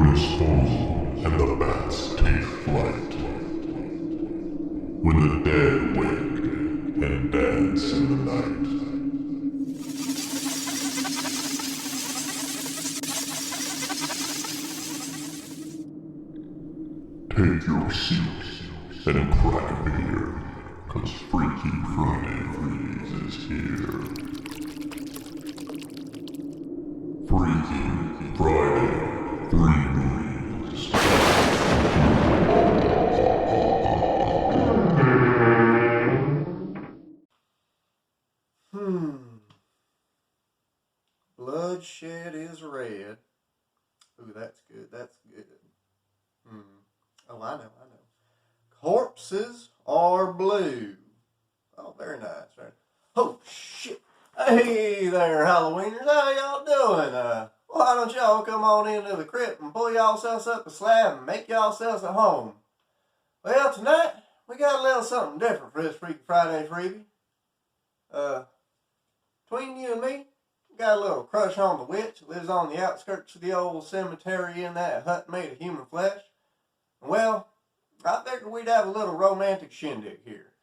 curtain is pulled and the bats take flight. When the dead wake and dance in the night. Take your seat and crack a beer, 'cause Freaky Friday Freeze is here. Freaky Friday Freeze. Bloodshed is red. Ooh, that's good, that's good. Oh, I know. Corpses are blue. Oh, very nice, right? Oh, shit. Hey there, Halloweeners. How y'all doing? Why don't y'all come on into the crypt and pull y'allselves up a slab and make y'allselves at home? Well, tonight, we got a little something different for this Freaky Friday freebie. Between you and me, got a little crush on the witch that lives on the outskirts of the old cemetery in that hut made of human flesh. And well, I figured we'd have a little romantic shindig here.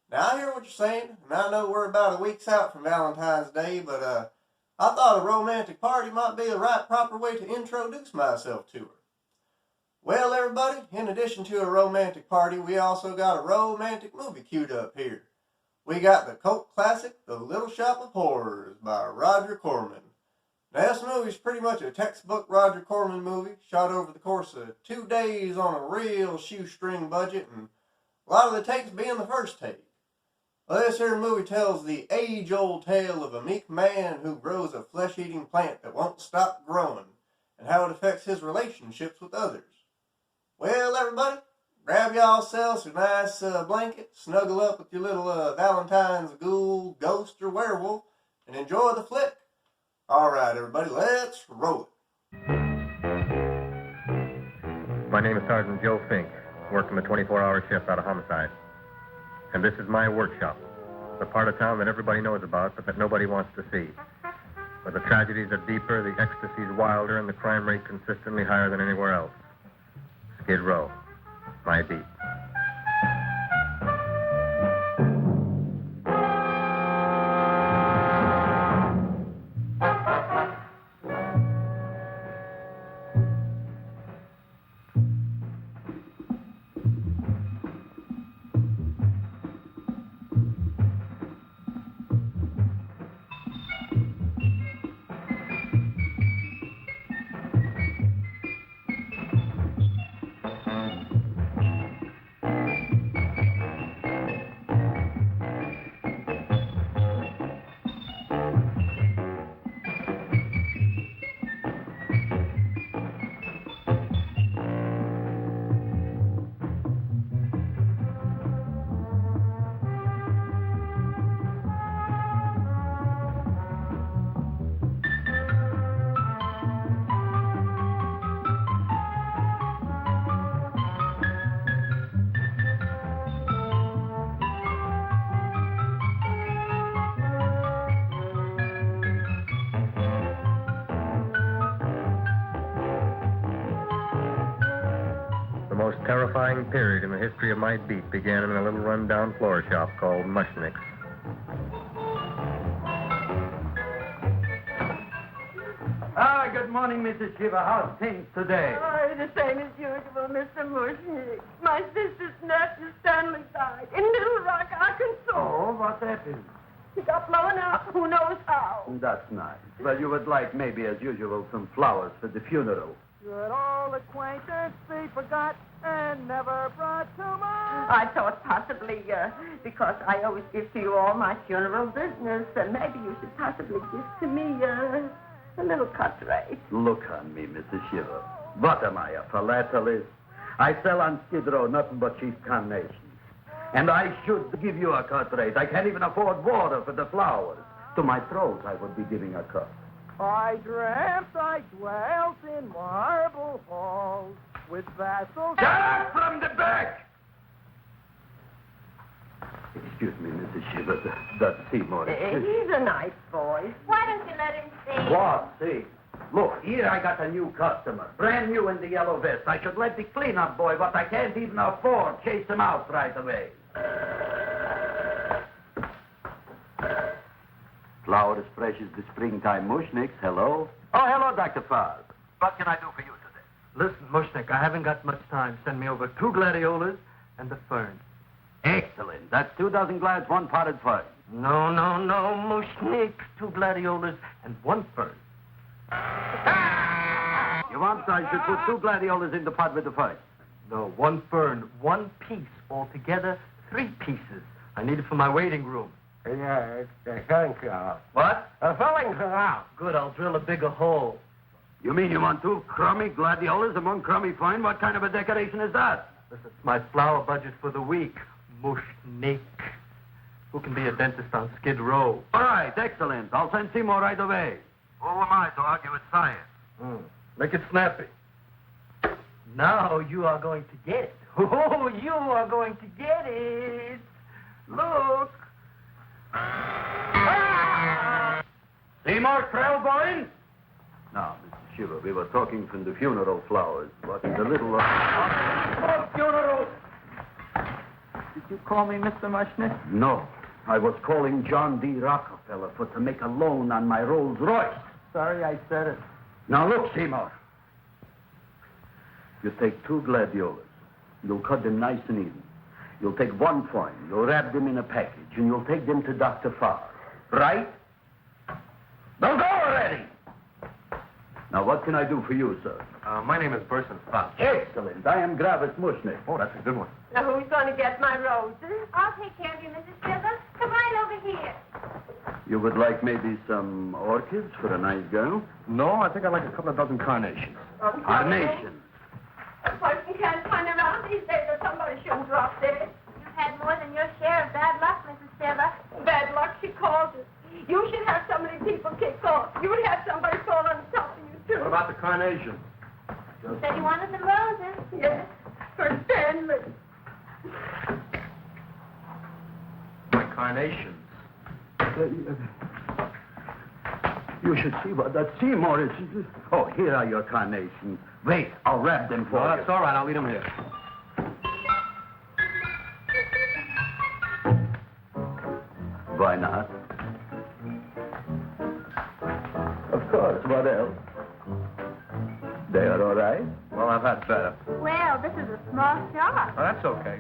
Now, I hear what you're saying, and I know we're about a week's out from Valentine's Day, but I thought a romantic party might be the right proper way to introduce myself to her. Well, everybody, in addition to a romantic party, we also got a romantic movie queued up here. We got the cult classic, The Little Shop of Horrors by Roger Corman. Now, this movie's pretty much a textbook Roger Corman movie, shot over the course of 2 days on a real shoestring budget, and a lot of the takes being the first take. Well, this here movie tells the age-old tale of a meek man who grows a flesh-eating plant that won't stop growing, and how it affects his relationships with others. Well, everybody, grab yourselves a nice blanket, snuggle up with your little Valentine's ghoul, ghost, or werewolf, and enjoy the flick. All right, everybody, let's roll it. My name is Sergeant Joe Fink, working the 24-hour shift out of homicide. And this is my workshop, the part of town that everybody knows about, but that nobody wants to see. Where the tragedies are deeper, the ecstasy's wilder, and the crime rate consistently higher than anywhere else. Skid Row, my beat. The most terrifying period in the history of my beat began in a little run-down floor shop called Mushnick's. Good morning, Mrs. Shiva. How's things today? Oh, the same as usual, Mr. Mushnick. My sister's nephew Stanley died in Little Rock, Arkansas. Oh, what happened? He got blown up. Who knows how? That's nice. Well, you would like, maybe as usual, some flowers for the funeral. Should all acquaintance be forgot and never brought to mind? I thought possibly, because I always give to you all my funeral business, maybe you should possibly give to me, a little cut rate. Look on me, Mrs. Shiva. What am I, a philatelist? I sell on Skid Row nothing but cheap carnations. And I should give you a cut rate. I can't even afford water for the flowers. To my throat, I would be giving a cut. I dreamt I dwelt in marble halls with vassals... Get up from the back! Excuse me, Mrs. Shiva, that's Seymour. He's a nice boy. Why don't you let him see? What? See? Look, here I got a new customer, brand new in the yellow vest. I should let the cleanup boy, but I can't even afford chase him out right away. Flower as fresh as the springtime mushnicks. Hello? Oh, hello, Dr. Farr. What can I do for you today? Listen, Mushnick, I haven't got much time. Send me over 2 gladiolas and the fern. Excellent. That's 2 dozen glads, 1 potted fern. No, Mushnick. 2 gladiolas and 1 fern. You want I should put 2 gladiolas in the pot with the fern? No, 1 fern, 1 piece. Altogether, 3 pieces. I need it for my waiting room. Yeah, thank you. What? Filling's out. Good, I'll drill a bigger hole. You mean you want 2 crummy gladiolas and 1 crummy fern? What kind of a decoration is that? This is my flower budget for the week. Mushnick. Who can be a dentist on Skid Row? All right, excellent. I'll send Seymour right away. Who am I to argue with science? Make it snappy. Now you are going to get it. Oh, you are going to get it. Look. Seymour Krellboyne? Now, Mr. Shiver, we were talking from the funeral flowers, but the little... Oh, funeral! Did you call me Mr. Mushnick? No, I was calling John D. Rockefeller to make a loan on my Rolls Royce. Sorry I said it. Now, look, Seymour. You take 2 gladiolas. You'll cut them nice and even. You'll take 1 fern. You'll wrap them in a package, and you'll take them to Dr. Farr. Right? Now go already! Now, what can I do for you, sir? My name is Burson Fox. Excellent. I am Gravis Mushnick. Oh, that's a good one. Now, who's going to get my roses? I'll take care of you, Mrs. Silver. Come right over here. You would like maybe some orchids for a nice girl? No, I think I'd like a couple of dozen carnations. Carnations. A person can't find around these days that somebody shouldn't drop dead. You've had more than your share of bad luck, Mrs. Silver. Bad luck, she calls it. You should have so many people kicked off. You would have somebody fall on top of you, too. What about the carnations? You said you wanted some roses. Yes, for Stanley. My carnations. You should see what that Seymour is. Oh, here are your carnations. Wait, I'll wrap them for No, you. that's all right. I'll leave them here. Why not? Of course, what else? They are all right? Well, I've had better. Well, this is a small shop. Oh, that's okay.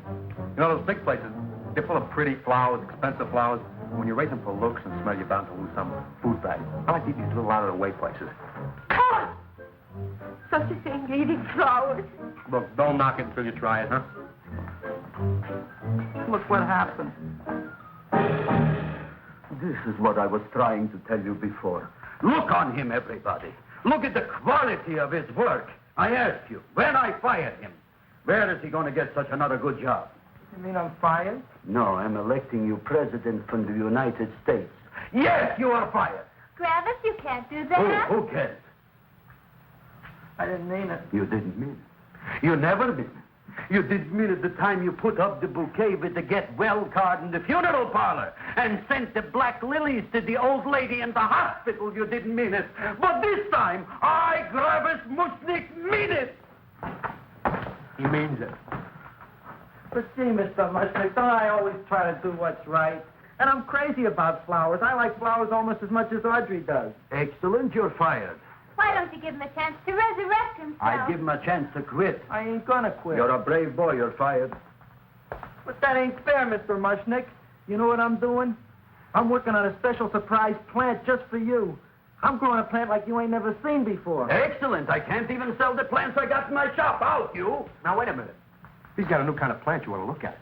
You know, those big places, they're full of pretty flowers, expensive flowers. When you raise them for looks and smell, you're bound to lose some food value. I like these little out-of-the-way places. Ah! Such a thing, eating flowers. Look, don't knock it until you try it, huh? Look what happened. This is what I was trying to tell you before. Look on him, everybody. Look at the quality of his work. I asked you, when I fired him, where is he going to get such another good job? You mean I'm fired? No, I'm electing you president from the United States. Yes, you are fired. Gravis, you can't do that. Who cares? I didn't mean it. You didn't mean it. You never mean it. You didn't mean it the time you put up the bouquet with the get well card in the funeral parlor and sent the black lilies to the old lady in the hospital. You didn't mean it. But this time, I, Gravis Mushnick, mean it. He means it. But see, Mr. Mushnick, don't I always try to do what's right? And I'm crazy about flowers. I like flowers almost as much as Audrey does. Excellent, you're fired. Why don't you give him a chance to resurrect himself? I give him a chance to quit. I ain't gonna quit. You're a brave boy, you're fired. But that ain't fair, Mr. Mushnick. You know what I'm doing? I'm working on a special surprise plant just for you. I'm growing a plant like you ain't never seen before. Excellent. I can't even sell the plants I got in my shop. Out, you. Now, wait a minute. He's got a new kind of plant you want to look at.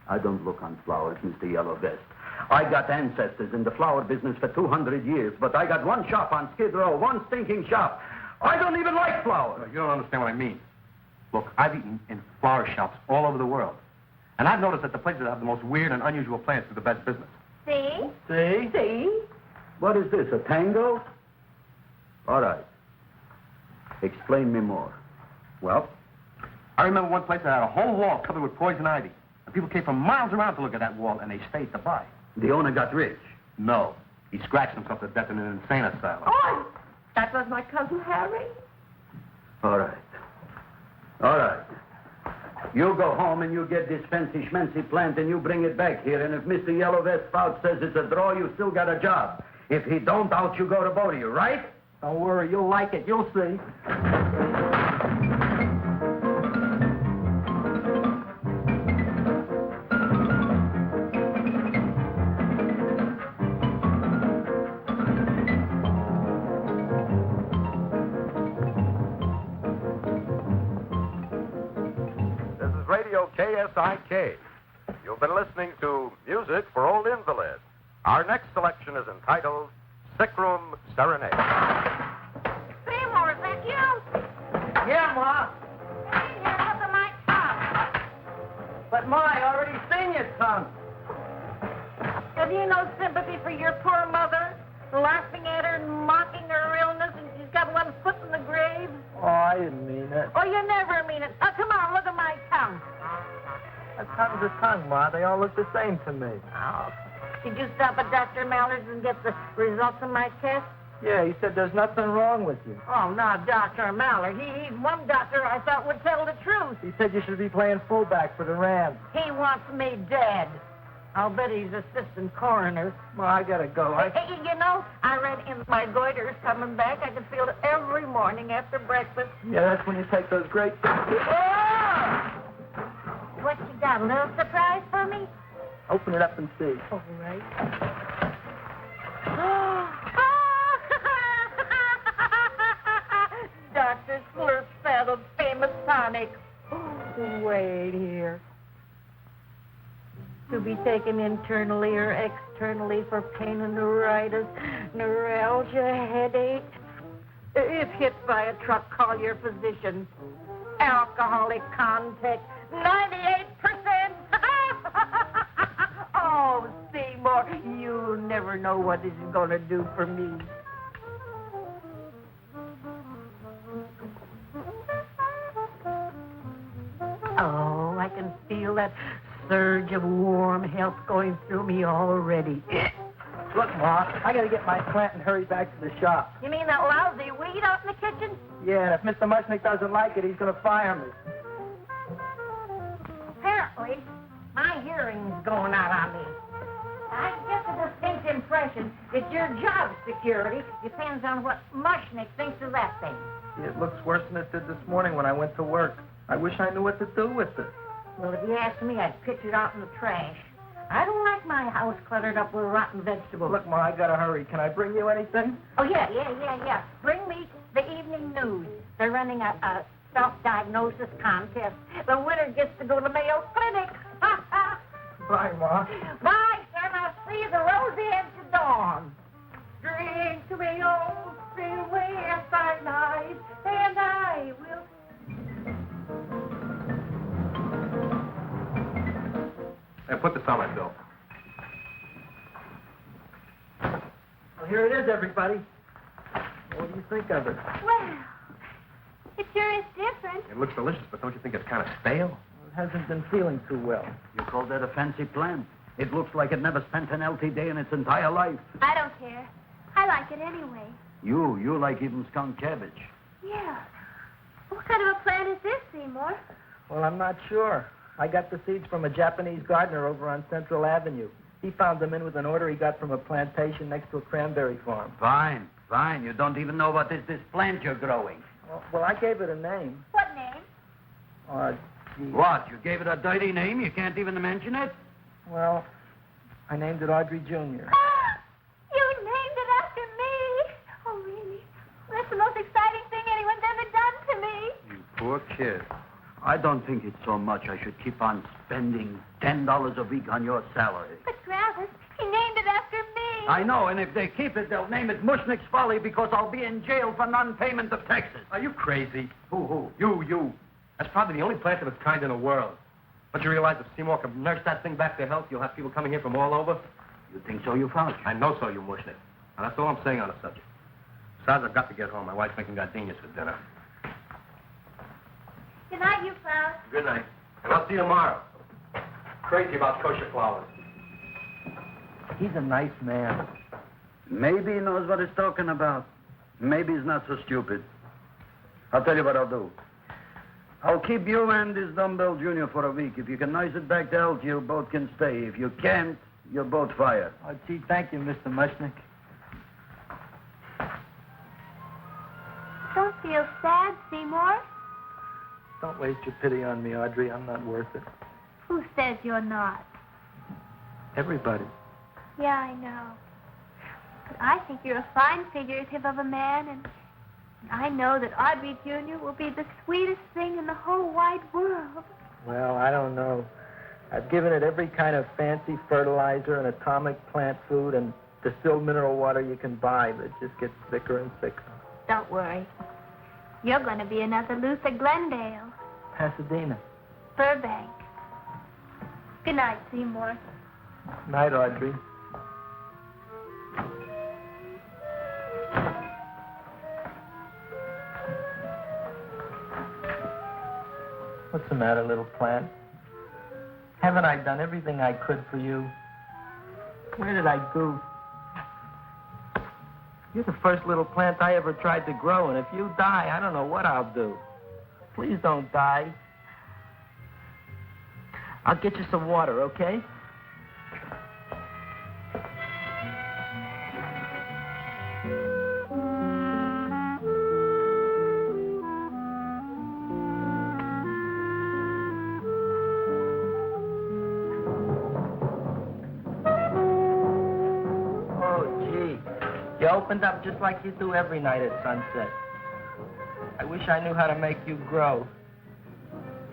I don't look on flowers, Mr. Yellow Vest. I got ancestors in the flower business for 200 years, but I got one shop on Skid Row, one stinking shop. I don't even like flowers. You don't understand what I mean. Look, I've eaten in flower shops all over the world. And I've noticed that the places that have the most weird and unusual plants do the best business. See? See? See? What is this, a tango? All right. Explain me more. Well, I remember one place that had a whole wall covered with poison ivy. And people came from miles around to look at that wall, and they stayed to buy. The owner got rich. No. He scratched himself to death in an insane asylum. Oh! That was my cousin Harry. All right. All right. You go home and you get this fancy schmancy plant and you bring it back here. And if Mr. Yellow Vest Spout says it's a draw, you still got a job. If he don't, out you go to both of you, right? Don't worry, you'll like it. You'll see. KSIK. You've been listening to Music for Old Invalids. Our next selection is entitled Sick Room Serenade. Seymour, is that you? Yeah, Ma. Hey, here, look at my tongue. But, Ma, I already seen your tongue. Have you no sympathy for your poor mother? Laughing at her and mocking her illness, and she's got one foot in the grave? Oh, I didn't mean it. Oh, you never mean it. Oh, come on, look at my tongue. A tongue's a tongue, Ma. They all look the same to me. Oh, did you stop at Dr. Mallard's and get the results of my test? Yeah, he said there's nothing wrong with you. Oh, not Dr. Mallard. He's one doctor I thought would tell the truth. He said you should be playing fullback for the Rams. He wants me dead. I'll bet he's assistant coroner. Ma, I gotta go. Hey, you know, I read in my goiters coming back. I can feel it every morning after breakfast. Yeah, that's when you take those great... Oh! What you got, a little surprise for me? Open it up and see. All right. Dr. Slurp saddled famous tonic. Wait here. To be taken internally or externally for pain and neuritis, neuralgia, headache. If hit by a truck, call your physician. Alcoholic contact, 98%. Oh, Seymour, you never know what this is going to do for me. Oh, I can feel that surge of warm health going through me already. Look, Ma, I gotta get my plant and hurry back to the shop. You mean that lousy weed out in the kitchen? Yeah, and if Mr. Mushnick doesn't like it, he's gonna fire me. Apparently, my hearing's going out on me. I get the distinct impression that your job security depends on what Mushnick thinks of that thing. It looks worse than it did this morning when I went to work. I wish I knew what to do with it. Well, if you ask me, I'd pitch it out in the trash. I don't like my house cluttered up with rotten vegetables. Look, Ma, I gotta hurry. Can I bring you anything? Oh, yeah. Bring me the evening news. They're running a self-diagnosis contest. The winner gets to go to Mayo Clinic. Bye, Ma. Bye, sir. I'll see you the rosy edge of dawn. Drink to me, old freeway, night, and I will... Hey, put this on my bill. Well, here it is, everybody. What do you think of it? Well, it sure is different. It looks delicious, but don't you think it's kind of stale? It hasn't been feeling too well. You call that a fancy plant? It looks like it never spent an LT day in its entire life. I don't care. I like it anyway. You like even skunk cabbage. Yeah. What kind of a plant is this, Seymour? Well, I'm not sure. I got the seeds from a Japanese gardener over on Central Avenue. He found them in with an order he got from a plantation next to a cranberry farm. Fine. You don't even know what is this plant you're growing. Well, I gave it a name. What name? Gee. What? You gave it a dirty name? You can't even mention it? Well, I named it Audrey Jr. You named it after me. Oh, really? That's the most exciting thing anyone's ever done to me. You poor kid. I don't think it's so much I should keep on spending $10 a week on your salary. But, Travis, he named it after me. I know, and if they keep it, they'll name it Mushnick's Folly because I'll be in jail for non-payment of taxes. Are you crazy? Who? You. That's probably the only plant of its kind in the world. Don't you realize if Seymour can nurse that thing back to health, you'll have people coming here from all over? You think so, you found? I know so, you Mushnick. Now, that's all I'm saying on the subject. Besides, I've got to get home. My wife's making gardenias for dinner. Good night, you flowers. Good night. And I'll see you tomorrow. Crazy about kosher flowers. He's a nice man. Maybe he knows what he's talking about. Maybe he's not so stupid. I'll tell you what I'll do. I'll keep you and this dumbbell junior for a week. If you can nice it back to health, you both can stay. If you can't, you're both fired. Oh, gee, thank you, Mr. Mushnick. Don't feel sad, Seymour. Don't waste your pity on me, Audrey. I'm not worth it. Who says you're not? Everybody. Yeah, I know. But I think you're a fine figurative of a man, and I know that Audrey Jr. will be the sweetest thing in the whole wide world. Well, I don't know. I've given it every kind of fancy fertilizer and atomic plant food and distilled mineral water you can buy, but it just gets thicker and thicker. Don't worry. You're going to be another Luther Glendale. Pasadena. Burbank. Good night, Seymour. Night, Audrey. What's the matter, little plant? Haven't I done everything I could for you? Where did I goof? You're the first little plant I ever tried to grow, and if you die, I don't know what I'll do. Please don't die. I'll get you some water, okay? You opened up just like you do every night at sunset. I wish I knew how to make you grow.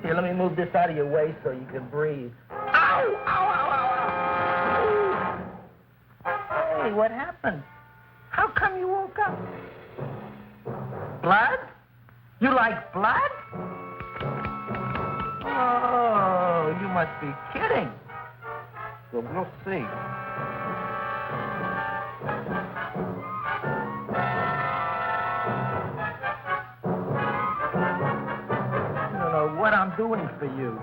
Here, let me move this out of your way so you can breathe. Ow! Ow, ow, ow, ow! Hey, what happened? How come you woke up? Blood? You like blood? Oh, you must be kidding. Well, we'll see. What I'm doing for you.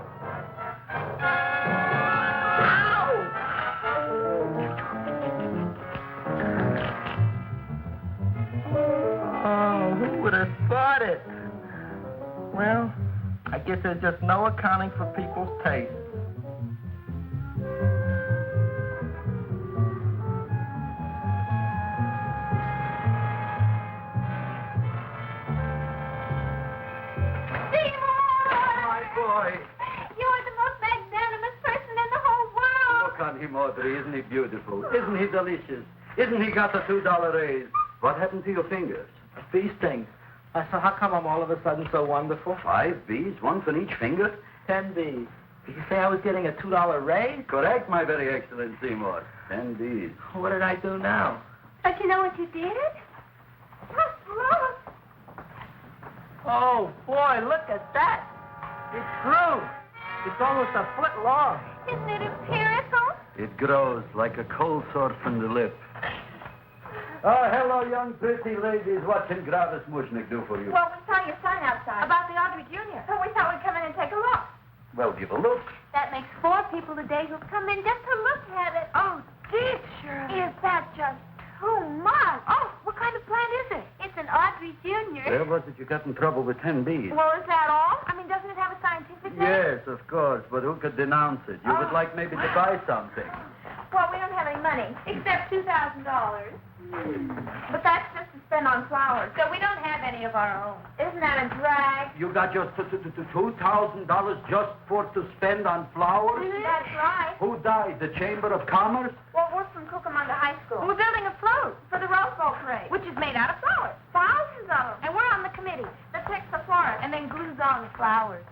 Ow! Oh, who would have thought it? Well, I guess there's just no accounting for people's tastes. You're the most magnanimous person in the whole world. Look on him, Audrey. Isn't he beautiful? Isn't he delicious? Isn't he got a $2 raise? What happened to your fingers? Bee stings. So how come I'm all of a sudden so wonderful? 5 bees, one for each finger? 10 bees. Did you say I was getting a $2 raise? Correct, my very excellent Seymour. 10 bees. What did I do now? Don't you know what you did? Look. Oh, boy, look at that. It grew. It's almost a foot long. Isn't it empirical? It grows like a cold sore from the lip. Oh, hello, young pretty ladies. What can Gravis Mushnick do for you? Well, we saw your sign outside about the Audrey Jr. So we thought we'd come in and take a look. Well, give a look. That makes 4 people today who've come in just to look at it. Oh, dear, Shirley. Is that just too much? Oh, what kind of plant is it? It's an Audrey Jr. Where was it you got in trouble with 10 bees? Well, is that all? I mean, doesn't it have a scientific name? Yes, of course, but who could denounce it? You would like maybe to buy something. Well, we don't have any money, except $2,000. But that's just to spend on flowers, so we don't have any of our own. Isn't that a drag? You got just $2,000 just to spend on flowers? That's right. Who died? The Chamber of Commerce? Well, we're from Cucamonga High School. We're building a float for the Rose Bowl parade, which is made out of flowers. Thousands of them. And we're on the committee that picks the flowers and then glues on the flowers.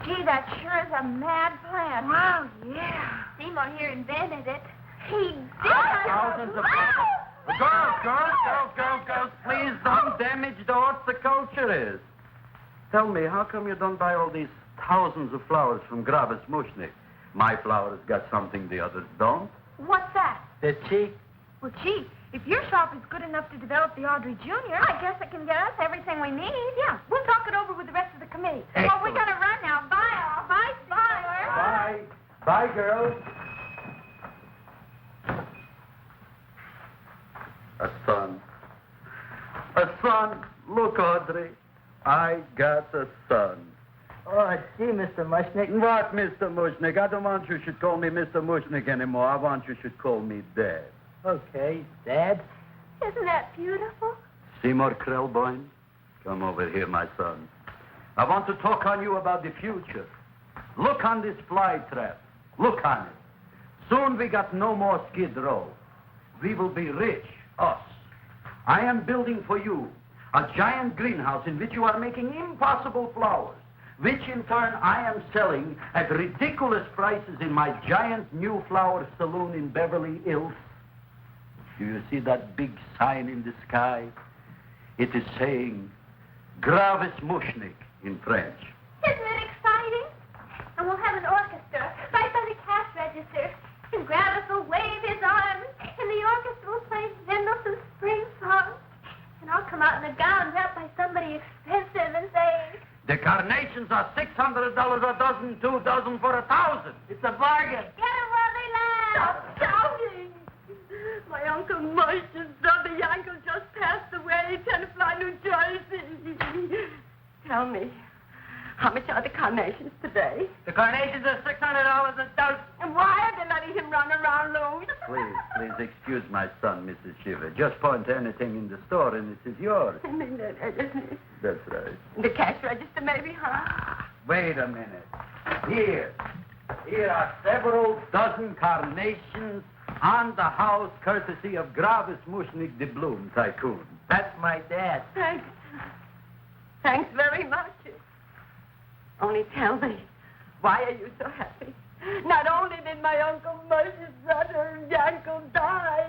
Gee, that sure is a mad plan. Wow, yeah. Seymour here invented it. He did. Thousands of Girls, please don't damage the horticulture is. Tell me, how come you don't buy all these thousands of flowers from Gravis Mushnick? My flowers got something the others don't. What's that? They're cheap. Well, gee, if your shop is good enough to develop the Audrey Jr., I guess it can get us everything we need. Yeah, we'll talk it over with the rest of the committee. Excellent. Well, we gotta run now. Bye, all. Bye, Seymour. Bye. Bye, girls. A son. son. Look, Audrey. I got a son. Oh, gee, Mr. Mushnick. What, Mr. Mushnick? I don't want you should call me Mr. Mushnick anymore. I want you should call me Dad. Okay, Dad. Isn't that beautiful? Seymour Krellboyne, come over here, my son. I want to talk on you about the future. Look on this fly trap. Look on it. Soon we got no more Skid Row. We will be rich, us. I am building for you a giant greenhouse in which you are making impossible flowers, which in turn I am selling at ridiculous prices in my giant new flower saloon in Beverly Hills. Do you see that big sign in the sky? It is saying, Gravis Mushnik in French. Isn't it exciting? And we'll have an orchestra right by the cash register. And Gravis will wave his arms, and the orchestra will play Mendelssohn's spring song. And I'll come out in a gown wrapped by somebody expensive and say, The carnations are $600 a dozen, 2 dozen for $1,000. It's a bargain. get 'em while they last. Stop shouting! My Uncle Mush's brother Yankel just passed away, Tenafly, New Jersey. Tell me, how much are the carnations today? The carnations are $600 a dozen. And why are they letting him run around loose? Please excuse my son, Mrs. Shiver. Just point to anything in the store and it is yours. I mean, That's right. the cash register, maybe, huh? Wait a minute. Here are several dozen carnations on the house courtesy of Gravis Mushnik, the Bloom Tycoon. That's my dad. Thanks. Thanks very much. Only tell me, why are you so happy? Not only did my Uncle Mush's brother Yankel die,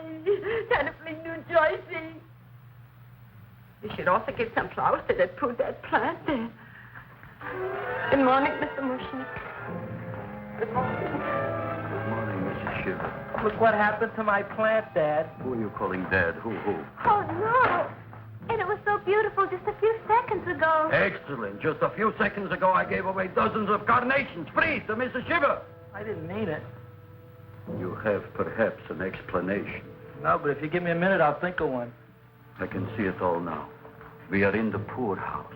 Tenafly, New Jersey. You should also give some flowers to that poor dead plant there. Good morning, Mr. Mushnik. Good morning. Good morning, Mrs. Shiver. Look what happened to my plant, Dad. Who are you calling Dad? Who? Oh, no. And it was so beautiful just a few seconds ago. Excellent. Just a few seconds ago, I gave away dozens of carnations free to Mrs. Shiver. I didn't mean it. You have perhaps an explanation. No, but if you give me a minute, I'll think of one. I can see it all now. We are in the poorhouse.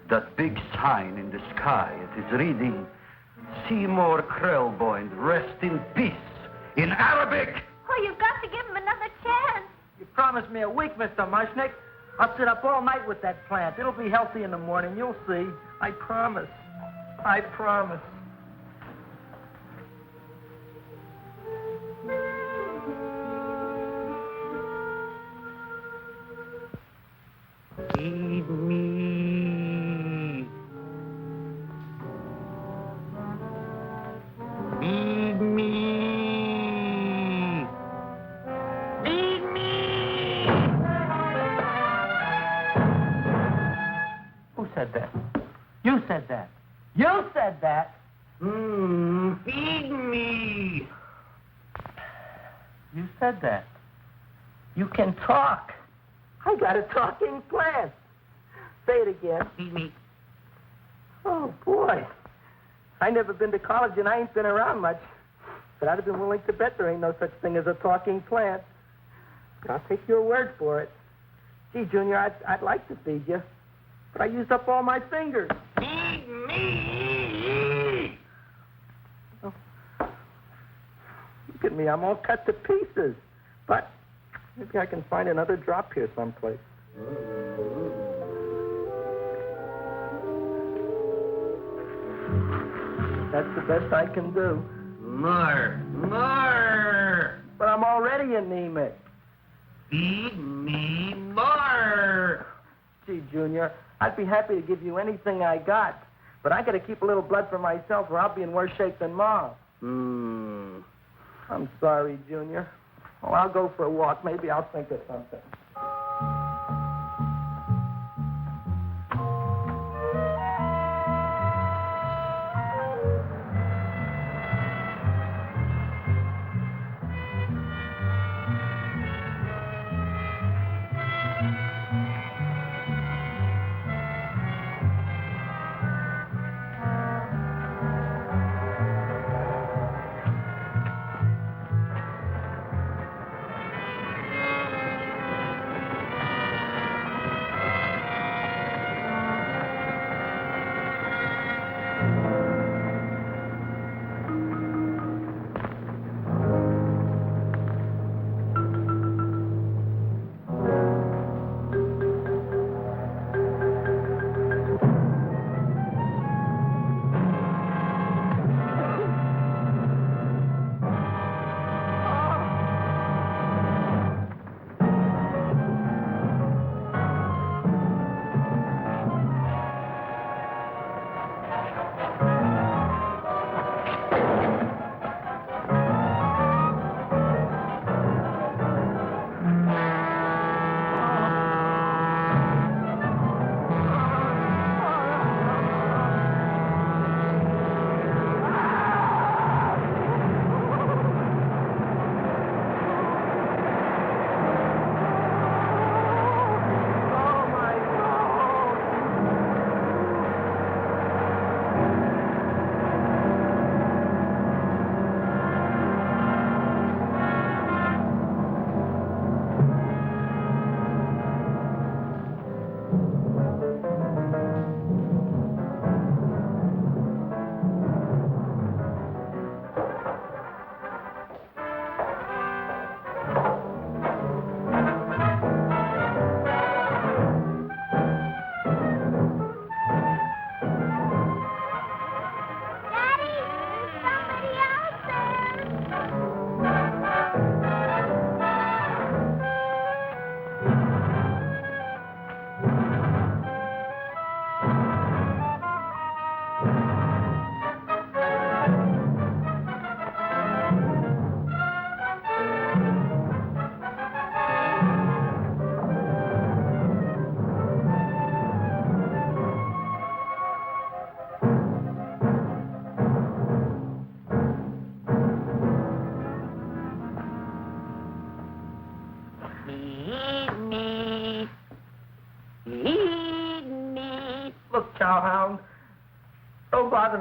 That big sign in the sky, it is reading, Seymour Krellboyne, rest in peace, in Arabic. Oh, you've got to give him another chance. You promised me a week, Mr. Mushnick. I'll sit up all night with that plant. It'll be healthy in the morning. You'll see. I promise. I promise. Feed me. Feed me. Feed me. Who said that? You said that. You said that. Feed me. You said that. You can talk. I got a talking plant. Say it again. Feed me. Oh, boy. I never been to college and I ain't been around much. But I'd have been willing to bet there ain't no such thing as a talking plant. But I'll take your word for it. Gee, Junior, I'd like to feed you. But I used up all my fingers. Feed me! Oh. Look at me. I'm all cut to pieces. But maybe I can find another drop here someplace. That's the best I can do. More. But I'm already anemic. Feed me more. Gee, Junior, I'd be happy to give you anything I got. But I got to keep a little blood for myself or I'll be in worse shape than Mom. I'm sorry, Junior. Well, I'll go for a walk. Maybe I'll think of something.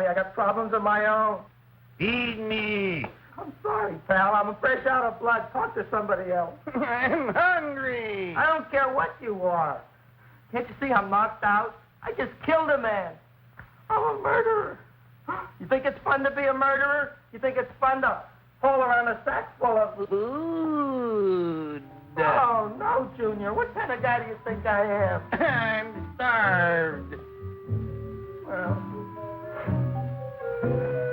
I got problems of my own. Feed me. I'm sorry, pal. I'm fresh out of blood. Talk to somebody else. I'm hungry. I don't care what you are. Can't you see I'm knocked out? I just killed a man. I'm a murderer. You think it's fun to be a murderer? You think it's fun to haul around a sack full of Food. Oh, no, Junior. What kind of guy do you think I am? I'm starved. Well,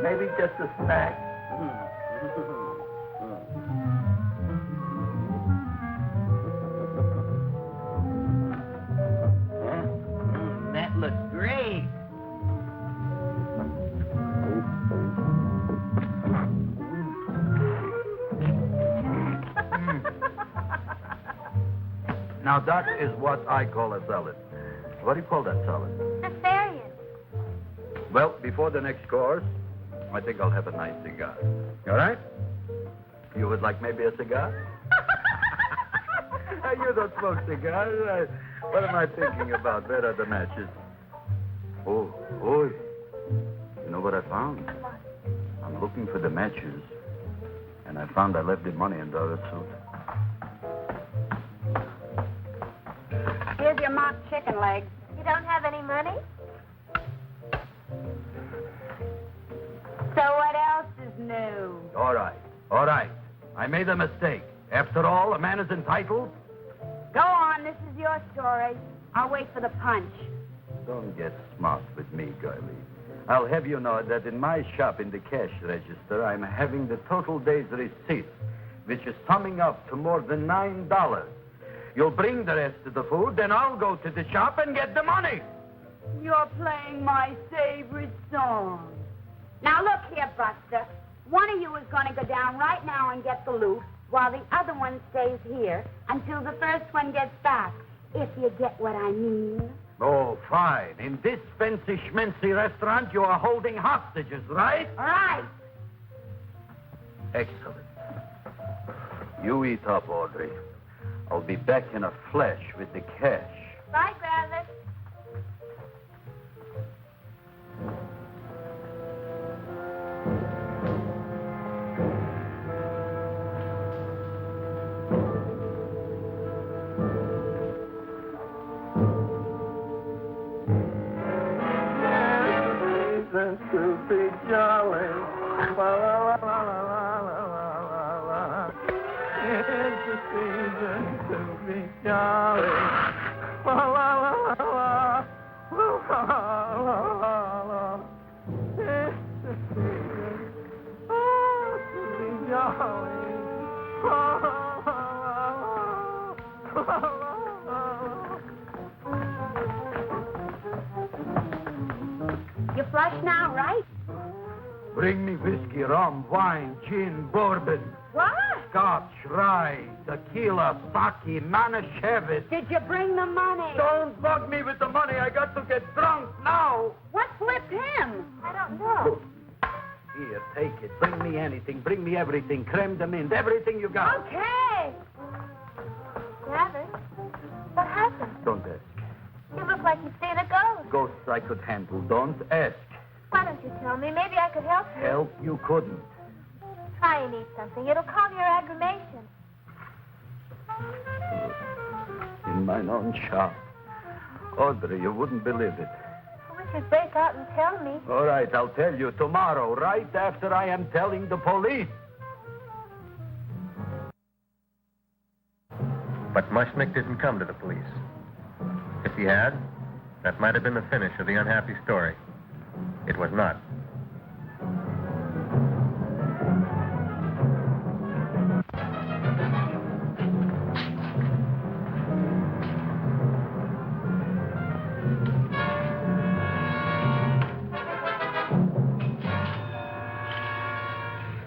maybe just a snack. That looks great. Now, that is what I call a salad. What do you call that salad? Asparagus. Well, before the next course, I think I'll have a nice cigar. All right? You would like maybe a cigar? You don't smoke cigars. What am I thinking about? Where are the matches? Oh, you know what I found? I'm looking for the matches, and I found I left the money in the other suit. Here's your mock chicken legs. You don't have any money? So what else is new? All right. I made a mistake. After all, a man is entitled. Go on, this is your story. I'll wait for the punch. Don't get smart with me, girlie. I'll have you know that in my shop in the cash register, I'm having the total day's receipts, which is summing up to more than $9. You'll bring the rest of the food, then I'll go to the shop and get the money. You're playing my favorite song. Now look here, Buster. One of you is going to go down right now and get the loot, while the other one stays here until the first one gets back, if you get what I mean. Oh, fine. In this fancy schmancy restaurant, you are holding hostages, right? All right. Excellent. You eat up, Audrey. I'll be back in a flash with the cash. Bye, Gravis. To be jolly. La, la, la, la, la, la, la, la. It's the season to be jolly. La, la, la, la, la. La, la, la, la. It's the season to be jolly. La, la, la, la, la, la. You flush now, right? Bring me whiskey, rum, wine, gin, bourbon, What? scotch, rye, tequila, sake, Manischewitz. Did you bring the money? Don't bug me with the money. I got to get drunk now. What flipped him? I don't know. Here, take it. Bring me anything. Bring me everything. Creme de menthe. Everything you got. Okay. Gravis, what happened? Don't ask. You look like you've seen a ghost. Ghosts I could handle. Don't ask. Why don't you tell me? Maybe I could help you. Help you couldn't. Try and eat something. It'll calm your aggravation. In mine own shop. Audrey, you wouldn't believe it. I wish you'd break out and tell me. All right, I'll tell you tomorrow, right after I am telling the police. But Mushnick didn't come to the police. If he had, that might have been the finish of the unhappy story. It was not.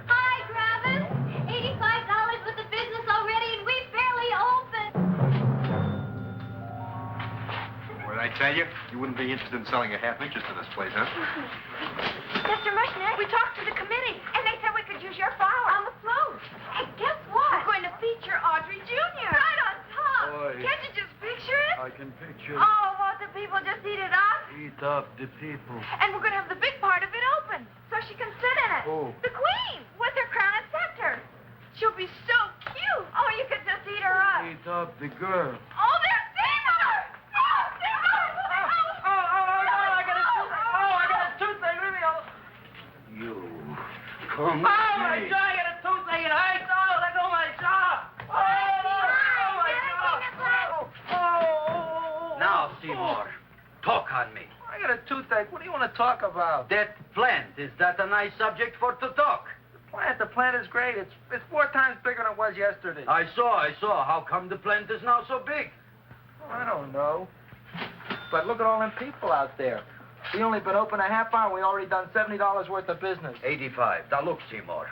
Hi, Gravis. $85 with the business already, and we barely opened. What did I tell you? You wouldn't be interested in selling a half interest in this place, huh? Mr. Mushnick, we talked to the committee, and they said we could use your flour on the float. And guess what? We're going to feature Audrey Jr. Right on top. Boy. Can't you just picture it? I can picture Oh, won't the people just eat it up? eat up the people. And we're going to have the big part of it open. Who? The queen with her crown and scepter. She'll be so cute. Oh, you could just eat her up. Eat up the girl. Oh, there's Seymour! Oh, Seymour! I got a toothache. Leave me alone. You come. Oh, my God, I got a toothache. It hurts. Oh, let go of my jaw. Now, Seymour, talk on me. I got a toothache. What do you want to talk about? That plant, is that a nice subject for to talk? The plant is great. It's 4 times bigger than it was yesterday. I saw. How come the plant is now so big? I don't know. But look at all them people out there. We only been open a half hour. We already done $70 worth of business. 85. Now, look, Seymour.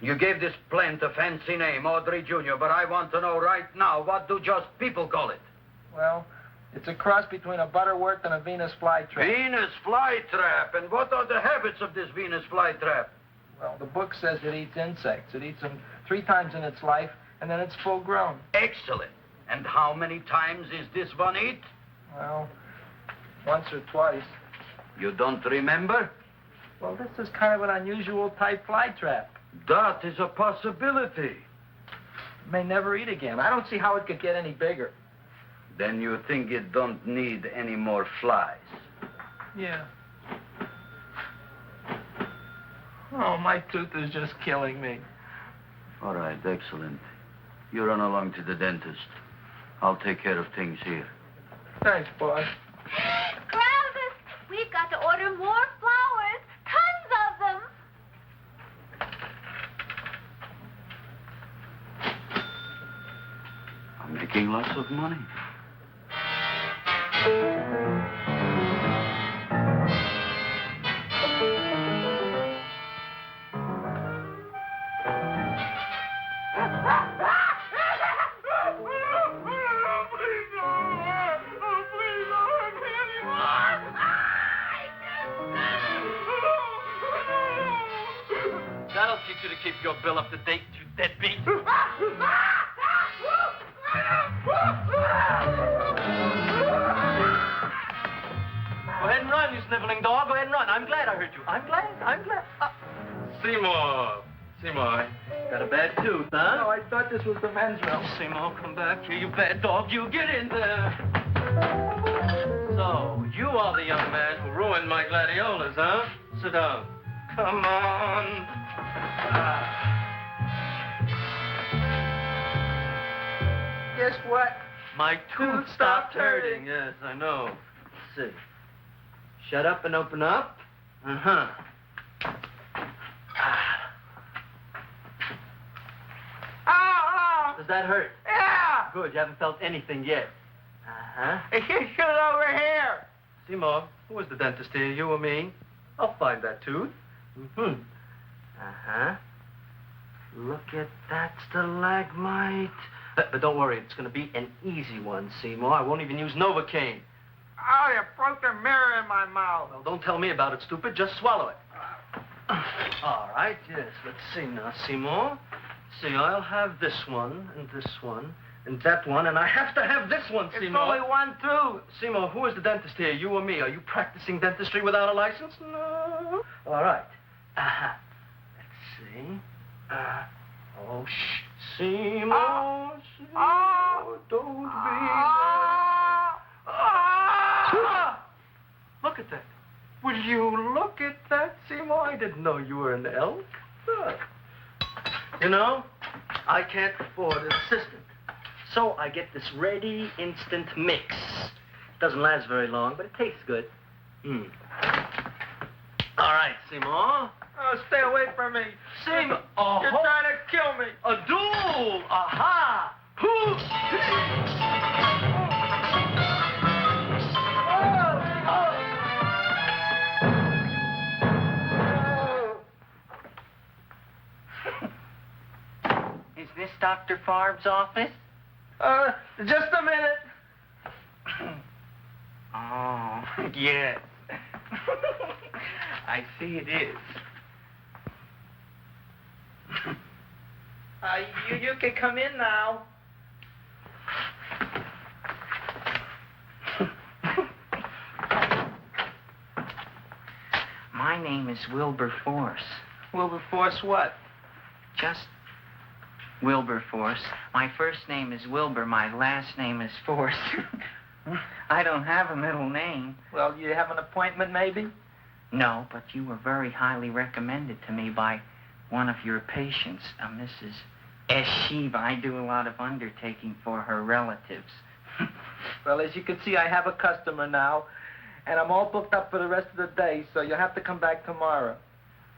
You gave this plant a fancy name, Audrey Jr., but I want to know right now, what do just people call it? Well, it's a cross between a butterworth and a Venus flytrap. Venus flytrap. And what are the habits of this Venus flytrap? Well, the book says it eats insects. It eats them 3 times in its life, and then it's full grown. Excellent. And how many times is this one eat? Well, once or twice. You don't remember? Well, this is kind of an unusual type flytrap. That is a possibility. It may never eat again. I don't see how it could get any bigger. Then you think it don't need any more flies? Yeah. Oh, my tooth is just killing me. All right, excellent. You run along to the dentist. I'll take care of things here. Thanks, boss. Travis, we've got to order more flowers. Tons of them. I'm making lots of money. That'll teach you to keep your bill up to date, you deadbeat. Go ahead and run, you sniveling dog. Go ahead and run. I'm glad I heard you. I'm glad. Seymour, got a bad tooth, huh? No, I thought this was the men's room. Seymour, come back here, you bad dog. You get in there. So, you are the young man who ruined my gladiolas, huh? Sit down. Come on. Guess what? My tooth stopped hurting. Yes, I know. Let's see. Shut up and open up. Uh-huh. Oh! Does that hurt? Yeah! Good, you haven't felt anything yet. Uh-huh. It should over here. Seymour, who was the dentist here, you or me? I'll find that tooth. Mm-hmm. Uh-huh. Look at that stalagmite. But don't worry, it's going to be an easy one, Seymour. I won't even use Novocaine. Oh, you broke the mirror in my mouth. Well, don't tell me about it, stupid. Just swallow it. All right, yes. Let's see now, Seymour. See, I'll have this one, and that one, and I have to have this one, Seymour. It's only one tooth. Seymour, who is the dentist here, you or me? Are you practicing dentistry without a license? No. All right. Uh-huh. Let's see. Oh, shh. Seymour, Seymour, don't be... Look at that. Will you look at that, Seymour? I didn't know you were an elk. Look. You know, I can't afford an assistant. So I get this ready instant mix. Doesn't last very long, but it tastes good. All right, Seymour. Oh, stay away from me. Seymour. You're trying to kill me. A duel. Aha. Is this Dr. Farb's office? Just a minute. Oh, yes. I see it is. You can come in now. My name is Wilberforce. Wilberforce what? Just Wilberforce. My first name is Wilbur. My last name is Force. I don't have a middle name. Well, you have an appointment, maybe? No, but you were very highly recommended to me by one of your patients, Mrs. S. Shiva. I do a lot of undertaking for her relatives. Well, as you can see, I have a customer now, and I'm all booked up for the rest of the day, so you'll have to come back tomorrow.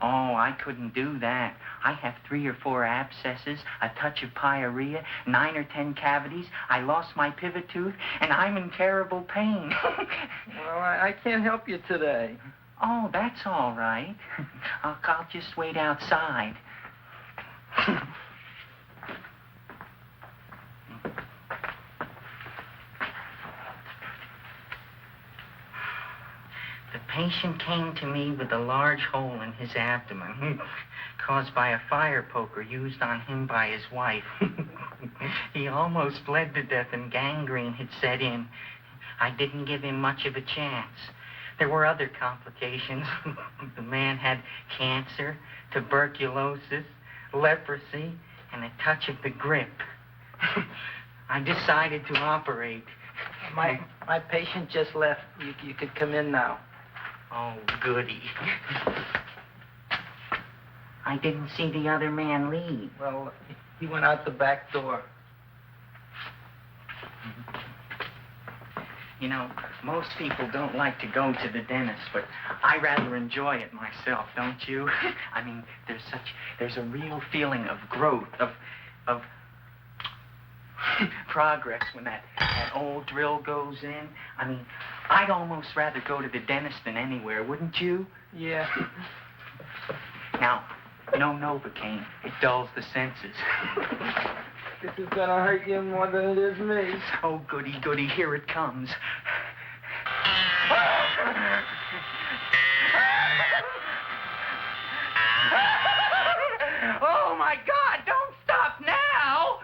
Oh, I couldn't do that. I have 3 or 4 abscesses, a touch of pyorrhea, 9 or 10 cavities. I lost my pivot tooth, and I'm in terrible pain. Well, I can't help you today. Oh, that's all right. I'll just wait outside. The patient came to me with a large hole in his abdomen, caused by a fire poker used on him by his wife. He almost bled to death and gangrene had set in. I didn't give him much of a chance. There were other complications. The man had cancer, tuberculosis, leprosy, and a touch of the grip. I decided to operate. My patient just left. You could come in now. Oh, goody. I didn't see the other man leave. Well, he went out the back door. You know, most people don't like to go to the dentist, but I rather enjoy it myself, don't you? I mean, there's a real feeling of growth, of progress when that old drill goes in. I mean, I'd almost rather go to the dentist than anywhere, wouldn't you? Yeah. Now, no Novocaine. It dulls the senses. This is gonna hurt you more than it is me. Oh, goody, goody, here it comes. Oh, my God, don't stop now!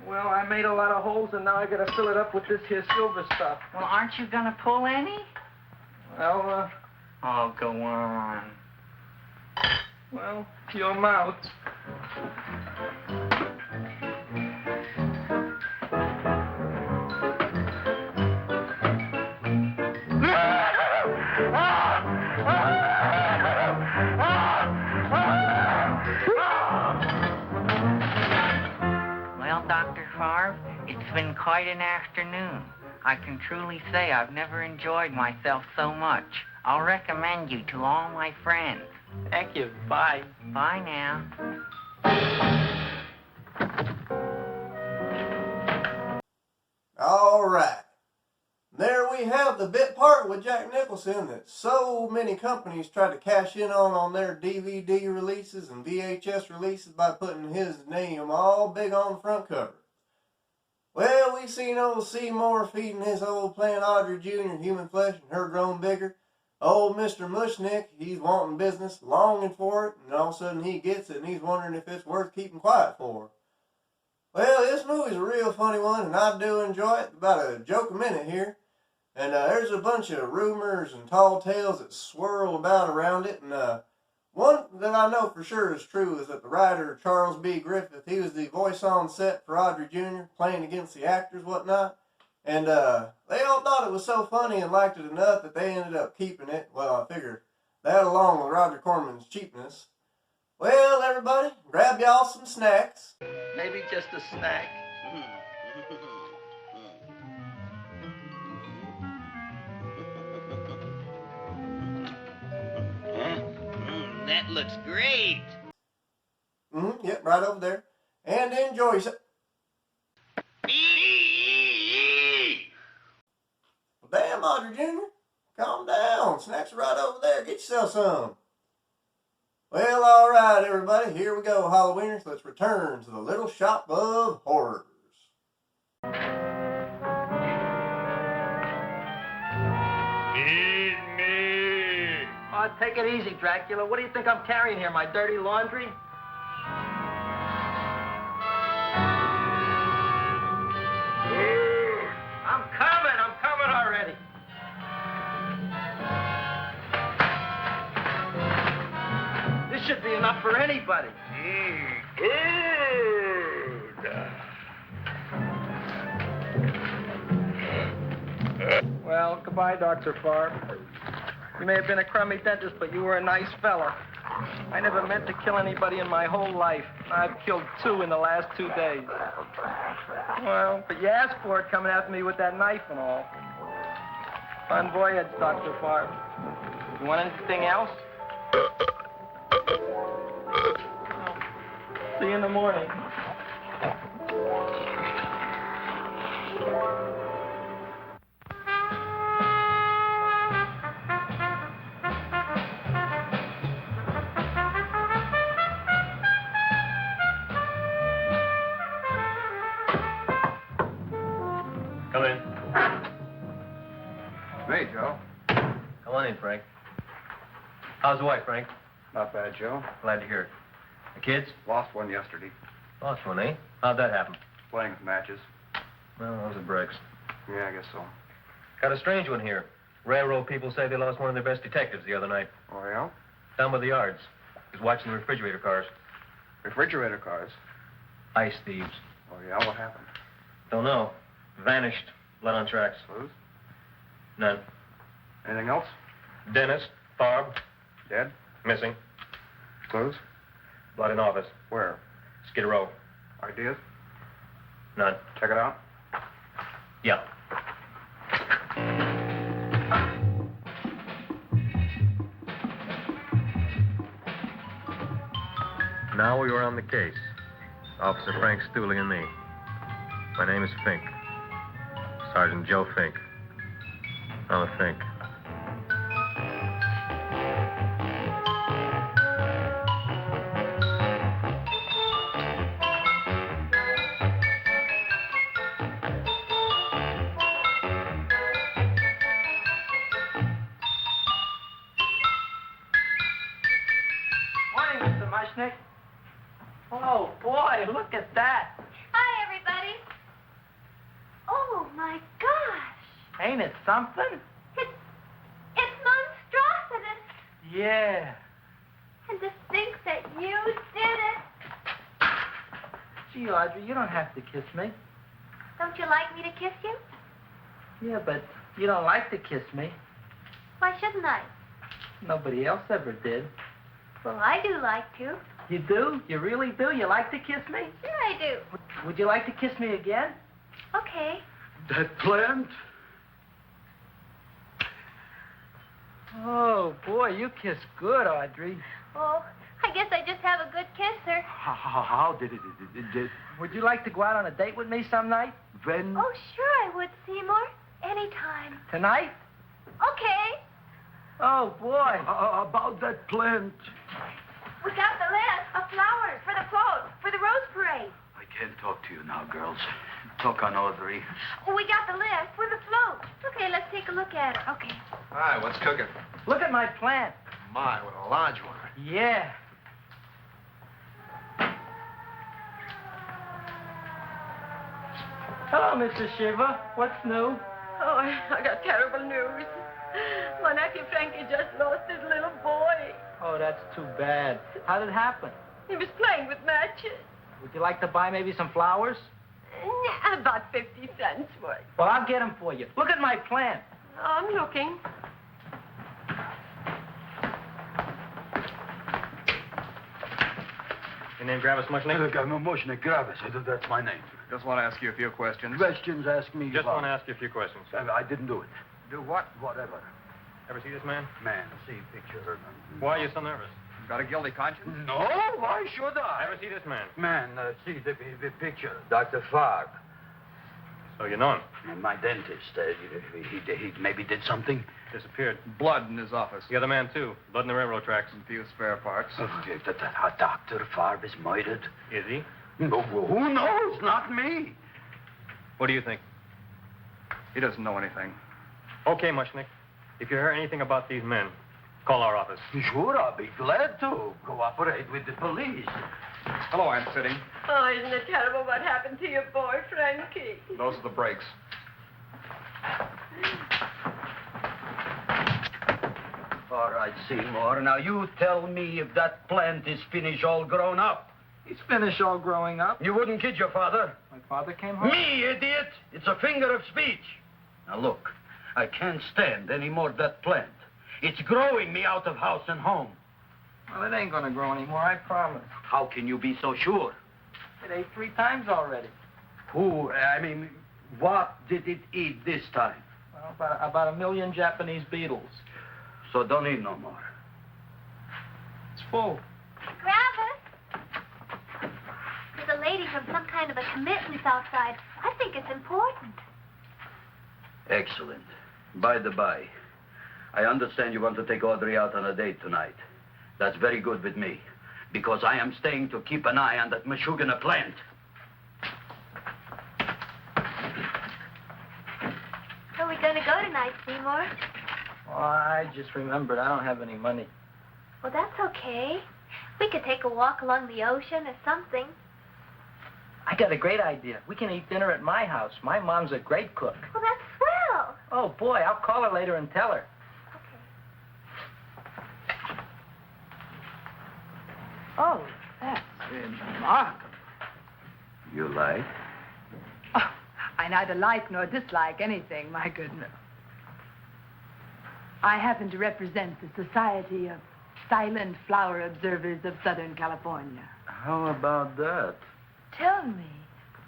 Well, I made a lot of holes, and now I gotta fill it up with this here silver stuff. Well, aren't you gonna pull any? Well, Oh, go on. well, your mouth. Well, Dr. Favre, it's been quite an afternoon. I can truly say I've never enjoyed myself so much. I'll recommend you to all my friends. Thank you. Bye. Bye now. All right. There we have the bit part with Jack Nicholson that so many companies try to cash in on their DVD releases and VHS releases by putting his name all big on the front cover. Well, we seen old Seymour feeding his old plant Audrey Jr. human flesh and her grown bigger. Old Mr. Mushnick, he's wanting business, longing for it, and all of a sudden he gets it and he's wondering if it's worth keeping quiet for. Well, this movie's a real funny one, and I do enjoy it. About a joke a minute here. And there's a bunch of rumors and tall tales that swirl about around it. And one that I know for sure is true is that the writer, Charles B. Griffith, he was the voice on set for Audrey Jr., playing against the actors, whatnot. And they all thought it was so funny and liked it enough that they ended up keeping it. Well, I figure that along with Roger Corman's cheapness. Well, everybody, grab y'all some snacks. Maybe just a snack. That looks great. Yep, right over there. And enjoy yourself. Well, damn, Audrey Jr., calm down. Snacks are right over there. Get yourself some. Well, all right, everybody. Here we go, Halloweeners. Let's return to the Little Shop of Horrors. Feed me. Oh, take it easy, Dracula. What do you think I'm carrying here, my dirty laundry? I'm coming already. should be enough for anybody. Well, goodbye, Dr. Farr. You may have been a crummy dentist, but you were a nice fella. I never meant to kill anybody in my whole life. I've killed 2 in the last 2 days. Well, but you asked for it coming after me with that knife and all. Fun voyage, Dr. Farr. You want anything else? See you in the morning. Come in. Hey, Joe. Come on in, Frank. How's the wife, Frank? Not bad, Joe. Glad to hear it. The kids? Lost one yesterday. Lost one, eh? How'd that happen? Playing with matches. Well, those are breaks. Yeah, I guess so. Got a strange one here. Railroad people say they lost one of their best detectives the other night. Oh, yeah? Down by the yards. He was watching the refrigerator cars. Refrigerator cars? Ice thieves. Oh, yeah? What happened? Don't know. Vanished. Blood on tracks. Clues? None. Anything else? Dennis. Barb. Dead? Missing. Clues? Blood in office. Where? Skid Row. Ideas? None. Check it out. Yeah. Now we were on the case. Officer Frank Stooley and me. My name is Fink. Sergeant Joe Fink. I'm a Fink. Morning, Mr. Mushnick. Oh, boy, look at that. Hi, everybody. Oh, my gosh. Ain't it something? It's monstrosity. Yeah. And to think that you did it. Gee, Audrey, you don't have to kiss me. Don't you like me to kiss you? Yeah, but you don't like to kiss me. Why shouldn't I? Nobody else ever did. Well, I do like to. You do? You really do? You like to kiss me? Sure I do. Would you like to kiss me again? Okay. That plant? Oh, boy, you kiss good, Audrey. Oh, I guess I just have a good kisser. How did it? Would you like to go out on a date with me some night? When? Oh, sure I would, Seymour. Anytime. Tonight? Okay. Oh, boy. About that plant. We got the list of flowers for the float, for the rose parade. I can't talk to you now, girls. Talk on Audrey. We got the list for the float. Okay, let's take a look at it. Okay. Hi, what's cooking? Look at my plant. My, what a large one. Yeah. Hello, Mrs. Shiva. What's new? Oh, I got terrible news. My nephew Frankie just lost his little boy. Oh, that's too bad. How did it happen? He was playing with matches. Would you like to buy maybe some flowers? About 50 cents worth. Well, I'll get them for you. Look at my plant. I'm looking. Your name Gravis Mushnick? Mushnick, Gravis. That's my name. Just want to ask you a few questions. Questions, ask me. Just want to ask you a few questions. I didn't do it. Do what? Whatever. Ever see this man? Man, see picture. Why are you so nervous? Got a guilty conscience? No, why should I? Ever see this man? Man, see the picture. Dr. Farr. So you know him? My dentist. He maybe did something. Disappeared. Blood in his office. The other man, too. Blood in the railroad tracks. And few spare parts. Dr. Farr is murdered. Is he? No, who knows? Not me. What do you think? He doesn't know anything. Okay, Mushnick. If you hear anything about these men, call our office. Sure, I'll be glad to cooperate with the police. Hello, Aunt Sitting. Oh, isn't it terrible what happened to your boy, Frankie? Those are the brakes. All right, Seymour. Now you tell me if that plant is finished all grown up. He's finished all growing up. You wouldn't kid your father. My father came home. Me, idiot! It's a figure of speech. Now look, I can't stand any more of that plant. It's growing me out of house and home. Well, it ain't gonna grow anymore, I promise. How can you be so sure? It ate 3 times already. What did it eat this time? Well, about 1 million Japanese beetles. So don't eat no more. It's full. Grandpa, there's a lady from some kind of a commitment outside. I think it's important. Excellent. By the by, I understand you want to take Audrey out on a date tonight. That's very good with me, because I am staying to keep an eye on that Meshuggah plant. Where are we going to go tonight, Seymour? Well, I just remembered I don't have any money. Well, that's okay. We could take a walk along the ocean or something. I got a great idea. We can eat dinner at my house. My mom's a great cook. Well, that's swell. Oh, boy, I'll call her later and tell her. Oh, that's remarkable. You like? Oh, I neither like nor dislike anything, my goodness. I happen to represent the Society of Silent Flower Observers of Southern California. How about that? Tell me,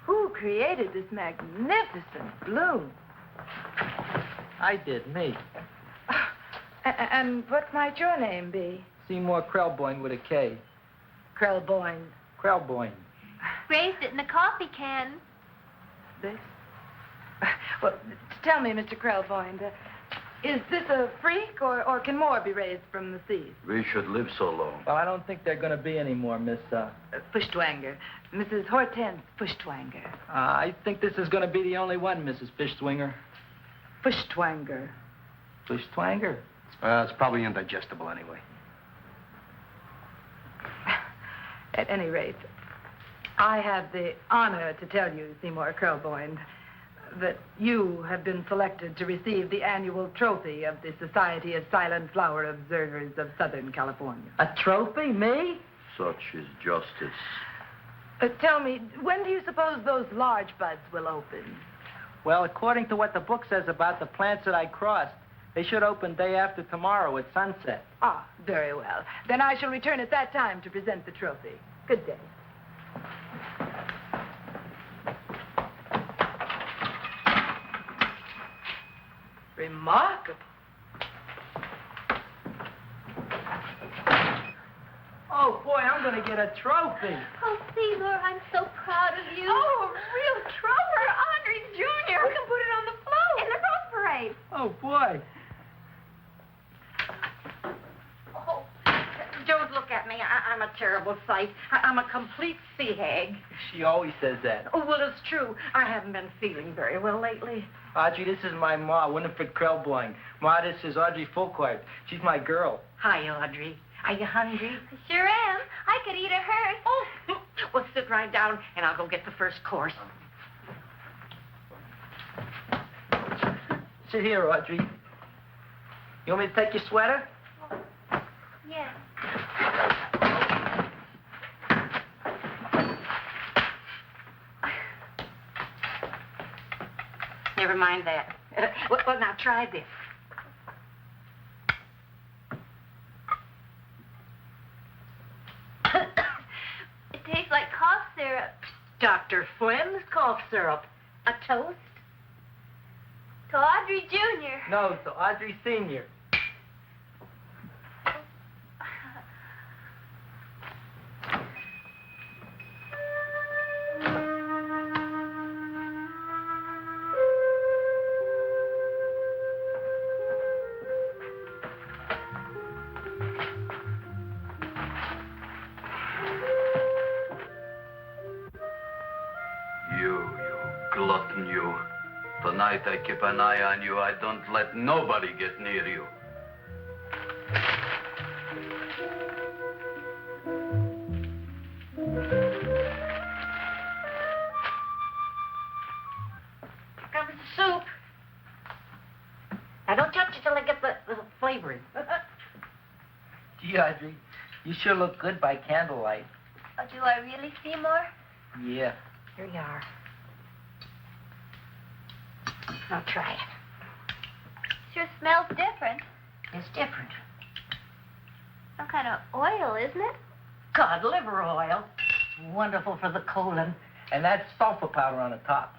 who created this magnificent bloom? I did, me. And what might your name be? Seymour Krelboyne with a K. Krelboyne. Krelboyne. Raised it in a coffee can. This? Well, tell me, Mr. Krelboyne, is this a freak, or can more be raised from the seas? We should live so long. Well, I don't think they're going to be any more, Miss, Fuschtwanger. Mrs. Hortense Fuschtwanger. I think this is going to be the only one, Mrs. Fishtwinger. Fuschtwanger. Fishtwanger? It's probably indigestible anyway. At any rate, I have the honor to tell you, Seymour Krelboyne, that you have been selected to receive the annual trophy of the Society of Silent Flower Observers of Southern California. A trophy? Me? Such is justice. Tell me, when do you suppose those large buds will open? Well, according to what the book says about the plants that I crossed, they should open day after tomorrow at sunset. Ah, very well. Then I shall return at that time to present the trophy. Good day. Remarkable. Oh, boy, I'm going to get a trophy. Oh, Seymour, I'm so proud of you. Oh, a real trophy, Audrey Jr. We can put it on the float. In the rose parade. Oh, boy. Oh, don't look at me. I'm a terrible sight. I'm a complete sea hag. She always says that. Oh, well, it's true. I haven't been feeling very well lately. Audrey, this is my ma, Winifred Krelboyne. Ma, this is Audrey Fulquart. She's my girl. Hi, Audrey. Are you hungry? I sure am. I could eat a hearse. Oh, well, sit right down, and I'll go get the first course. Sit here, Audrey. You want me to take your sweater? Yeah. Never mind that. Well, now try this. It tastes like cough syrup. Dr. Flynn's cough syrup. A toast? To Audrey Jr. No, to Audrey Sr. You glutton, you. Tonight I keep an eye on you. I don't let nobody get near you. Comes the soup. Now, don't touch it till I get the flavoring. Gee, Audrey, you sure look good by candlelight. Oh, do I really, Seymour? Yeah. Here you are. Now try it. Sure smells different. It's different. Some kind of oil, isn't it? Cod liver oil. Wonderful for the colon. And that's sulfur powder on the top.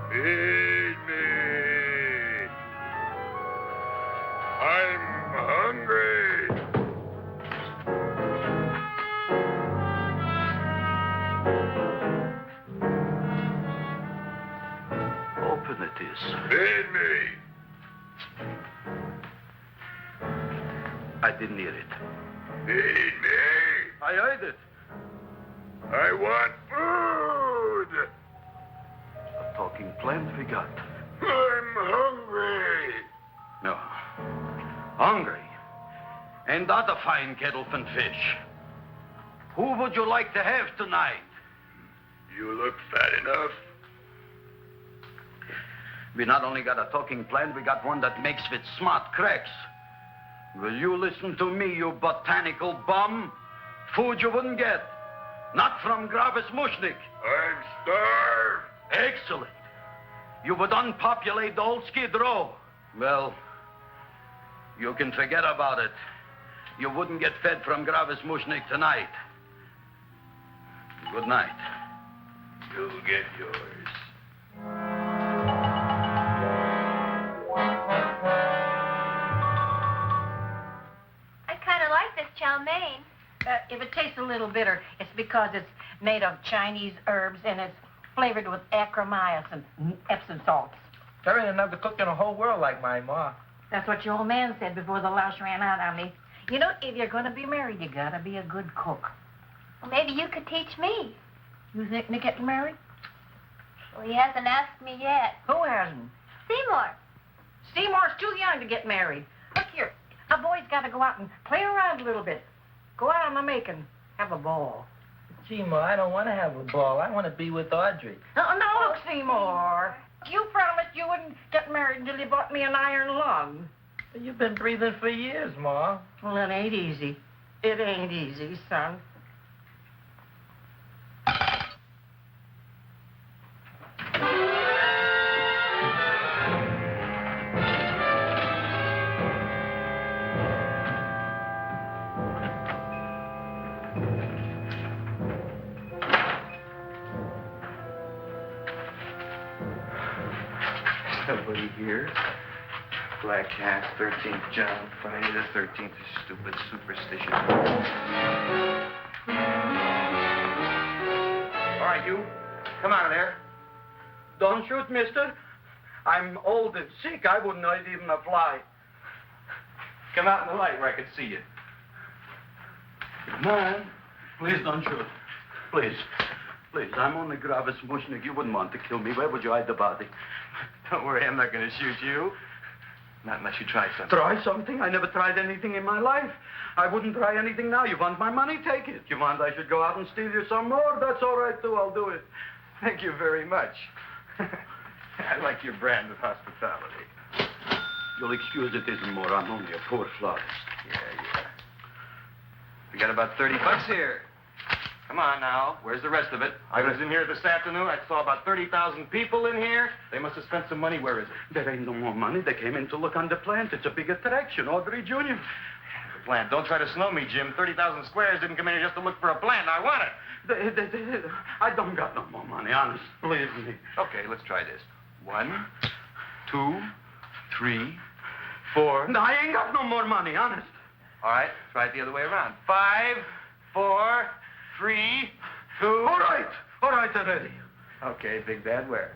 Feed me. I'm hungry. Open it is. Feed me. I didn't hear it. Feed me. I heard it. I want food. A talking plant we got. I'm hungry. No. Hungry. And that a fine kettle of fish. Who would you like to have tonight? You look fat enough. We not only got a talking plant, we got one that makes with smart cracks. Will you listen to me, you botanical bum? Food you wouldn't get. Not from Gravis Mushnik. I'm starved. Excellent. You would unpopulate the old Skid Row. Well, you can forget about it. You wouldn't get fed from Gravis Mushnik tonight. Good night. You'll get yours. I kind of like this chow mein. If it tastes a little bitter, it's because it's made of Chinese herbs and it's flavored with acromycin and Epsom salts. There ain't another cook in the whole world like my ma. That's what your old man said before the louse ran out on me. You know, if you're going to be married, you got to be a good cook. Well, maybe you could teach me. You think of getting married? Well, he hasn't asked me yet. Who hasn't? Seymour. Seymour's too young to get married. Look here, a boy's got to go out and play around a little bit. Go out on the make and have a ball. Gee, Ma, I don't want to have a ball. I want to be with Audrey. No, look, Seymour. You promised you wouldn't get married until you bought me an iron lung. You've been breathing for years, Ma. Well, it ain't easy. It ain't easy, son. Nobody here. Black Cat, 13th John, Friday the 13th is stupid superstition. All right, you. Come out of there. Don't shoot, mister. I'm old and sick. I wouldn't hurt even a fly. Come out in the light where I can see you. Man, please don't shoot. Please. Please, I'm only Gravis Mushnik. You wouldn't want to kill me. Where would you hide the body? Don't worry, I'm not going to shoot you. Not unless you try something. Try something? I never tried anything in my life. I wouldn't try anything now. You want my money? Take it. You want I should go out and steal you some more? That's all right, too. I'll do it. Thank you very much. I like your brand of hospitality. You'll excuse it isn't more. I'm only a poor florist. Yeah. We got about $30 here. Come on now. Where's the rest of it? I was in here this afternoon. I saw about 30,000 people in here. They must have spent some money. Where is it? There ain't no more money. They came in to look on the plant. It's a big attraction. Audrey Jr. The plant. Don't try to snow me, Jim. 30,000 squares didn't come in here just to look for a plant. I want it. I don't got no more money, honest. Believe me. Okay, let's try this. 1, 2, 3, 4. No, I ain't got no more money, honest. All right, try it the other way around. 5, 4, 3, 2. All right already. Okay, Big Bad, where?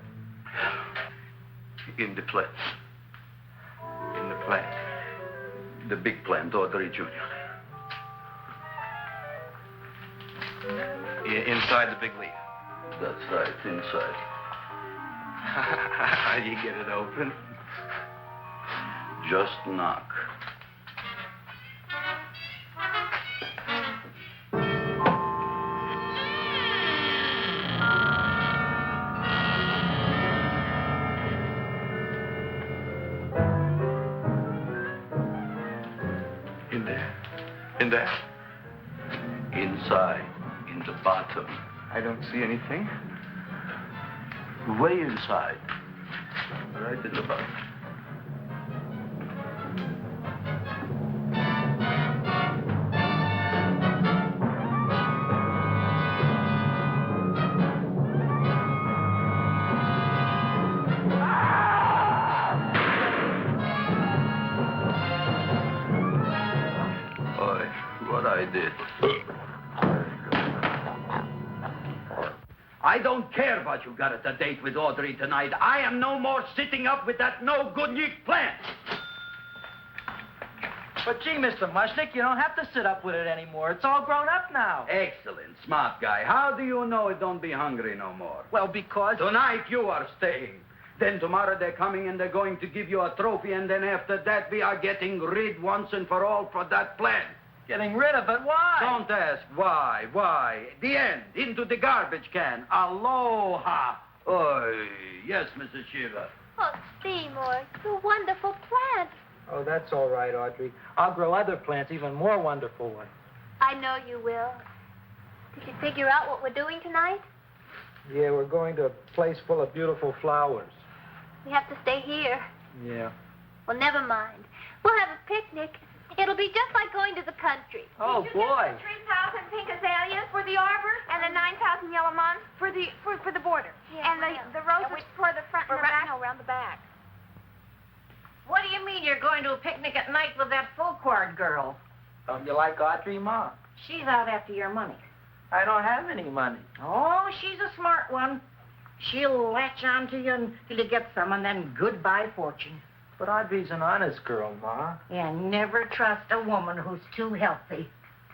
In the plant. In the plant. The big plant, Audrey Jr. Inside the big leaf. That's right, inside. How do you get it open? Just knock. In there? Inside, in the bottom. I don't see anything. Way inside. Right in the bottom. Boy, what I did. I don't care what you got at the date with Audrey tonight. I am no more sitting up with that no-good plant. But gee, Mr. Mushnick, you don't have to sit up with it anymore. It's all grown up now. Excellent, smart guy. How do you know it don't be hungry no more? Well, because... Tonight you are staying. Then tomorrow they're coming and they're going to give you a trophy, and then after that we are getting rid once and for all for that plant. Getting rid of it? Why? Don't ask why. Why? The end. Into the garbage can. Aloha. Oh, yes, Mrs. Shiva. Oh, Seymour, you wonderful plant. Oh, that's all right, Audrey. I'll grow other plants, even more wonderful ones. I know you will. Did you figure out what we're doing tonight? Yeah, we're going to a place full of beautiful flowers. We have to stay here. Yeah. Well, never mind. We'll have a picnic. It'll be just like going to the country. Oh, boy. 3,000 pink azaleas for the arbor, and the 9,000 yellow mums for the border. Yeah, and the roses for the front and the back. No, around the back. What do you mean you're going to a picnic at night with that full-court girl? Don't you like Audrey, Ma? She's out after your money. I don't have any money. Oh, she's a smart one. She'll latch on to you until you get some, and then goodbye fortune. But Audrey's an honest girl, Ma. And never trust a woman who's too healthy.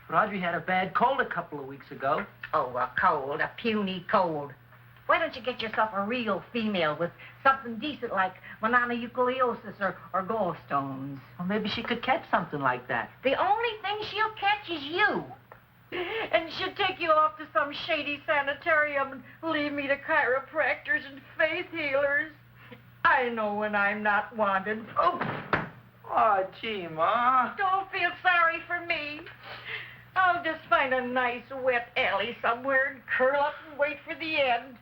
But Audrey had a bad cold a couple of weeks ago. Oh, a cold, a puny cold. Why don't you get yourself a real female with something decent like mononucleosis or gallstones? Well, maybe she could catch something like that. The only thing she'll catch is you. And she'll take you off to some shady sanitarium and leave me to chiropractors and faith healers. I know when I'm not wanted. Oh, gee, Ma. Don't feel sorry for me. I'll just find a nice wet alley somewhere and curl up and wait for the end.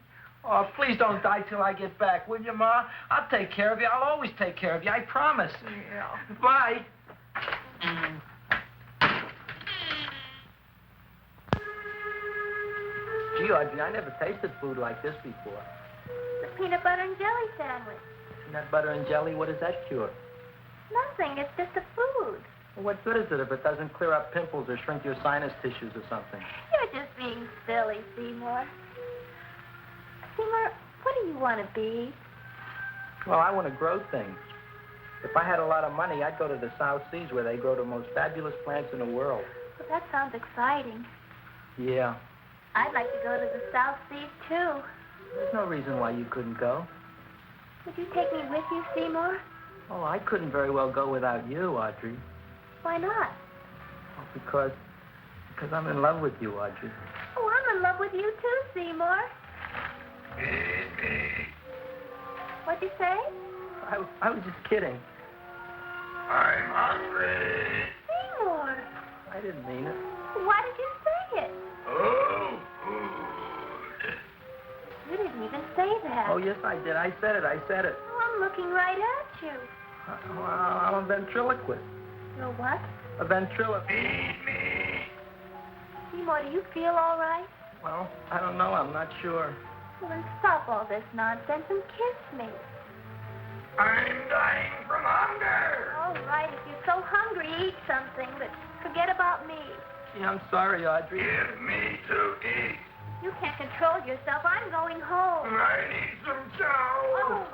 Oh, please don't die till I get back, will you, Ma? I'll take care of you. I'll always take care of you. I promise. Yeah. Bye. Gee, Audrey, I never tasted food like this before. The peanut butter and jelly sandwich. Peanut butter and jelly, what does that cure? Nothing. It's just a food. Well, what good is it if it doesn't clear up pimples or shrink your sinus tissues or something? You're just being silly, Seymour. Seymour, what do you want to be? Well, I want to grow things. If I had a lot of money, I'd go to the South Seas where they grow the most fabulous plants in the world. Well, that sounds exciting. Yeah. I'd like to go to the South Seas, too. There's no reason why you couldn't go. Would you take me with you, Seymour? Oh, I couldn't very well go without you, Audrey. Why not? Well, because I'm in love with you, Audrey. Oh, I'm in love with you, too, Seymour. What'd you say? I was just kidding. I'm hungry. Seymour. I didn't mean it. Why did you say it? Oh, food. You didn't even say that. Oh, yes, I did. I said it. Oh, I'm looking right at you. Well, I'm a ventriloquist. You're what? A ventriloquist. Feed me. Seymour, do you feel all right? Well, I don't know. I'm not sure. Well, then stop all this nonsense and kiss me. I'm dying from hunger. All right, if you're so hungry, eat something, but forget about me. Yeah, I'm sorry, Audrey. Give me to eat. You can't control yourself. I'm going home. I need some chow. Oh.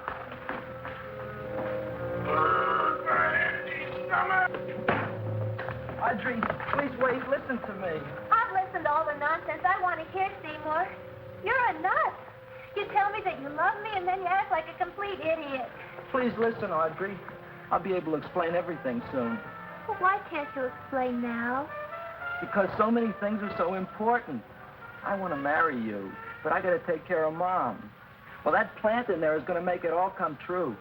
My empty stomach. Audrey, please wait. Listen to me. I've listened to all the nonsense I want to hear, Seymour. You're a nut. You tell me that you love me, and then you act like a complete idiot. Please listen, Audrey. I'll be able to explain everything soon. Well, why can't you explain now? Because so many things are so important. I want to marry you, but I got to take care of Mom. Well, that plant in there is going to make it all come true.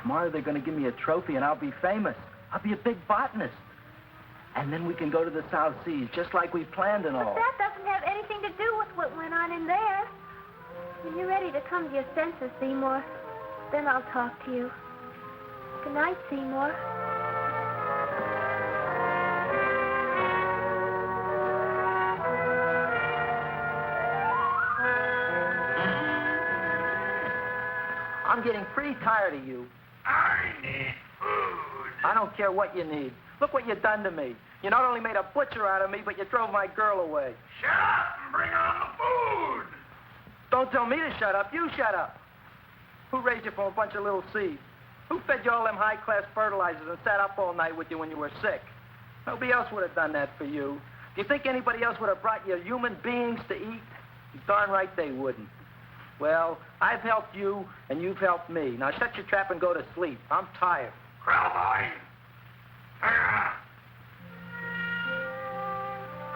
Tomorrow they're going to give me a trophy, and I'll be famous. I'll be a big botanist. And then we can go to the South Seas, just like we planned and all. But that doesn't have anything to do with what went on in there. When you're ready to come to your senses, Seymour, then I'll talk to you. Good night, Seymour. I'm getting pretty tired of you. I need food. I don't care what you need. Look what you've done to me. You not only made a butcher out of me, but you drove my girl away. Shut up and bring on the food. Don't tell me to shut up. You shut up. Who raised you from a bunch of little seeds? Who fed you all them high-class fertilizers and sat up all night with you when you were sick? Nobody else would have done that for you. Do you think anybody else would have brought you human beings to eat? You're darn right they wouldn't. Well, I've helped you, and you've helped me. Now shut your trap and go to sleep. I'm tired. Crowboy.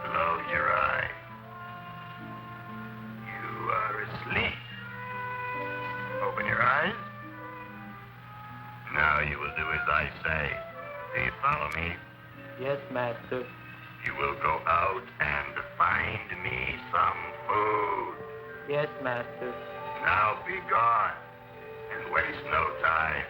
Close your eyes. You are asleep. Open your eyes. Now you will do as I say. Do you follow me? Yes, master. You will go out and find me some food. Yes, master. Now be gone and waste no time.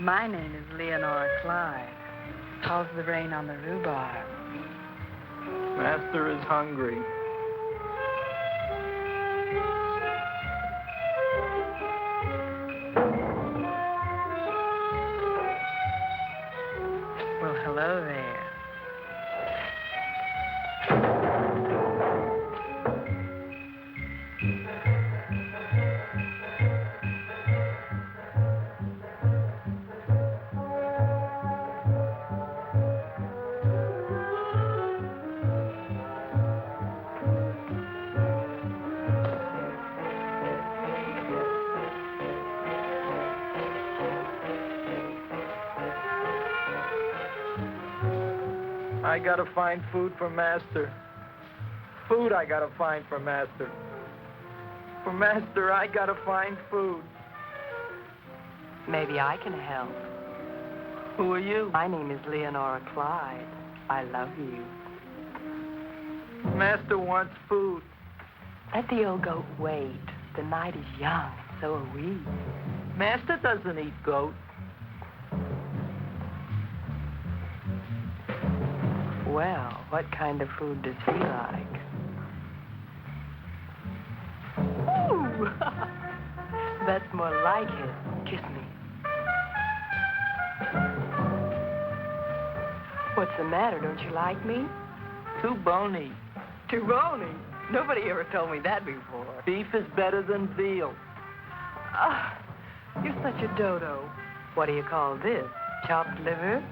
My name is Leonora Clyde. How's the rain on the rhubarb? Master is hungry. Well, hello there. I gotta find food for Master. Food I gotta find for Master. For Master, I gotta find food. Maybe I can help. Who are you? My name is Leonora Clyde. I love you. Master wants food. Let the old goat wait. The night is young, so are we. Master doesn't eat goat. Well, what kind of food does he like? Ooh! That's more like it. Kiss me. What's the matter? Don't you like me? Too bony. Too bony? Nobody ever told me that before. Beef is better than veal. Ah, you're such a dodo. What do you call this? Chopped liver?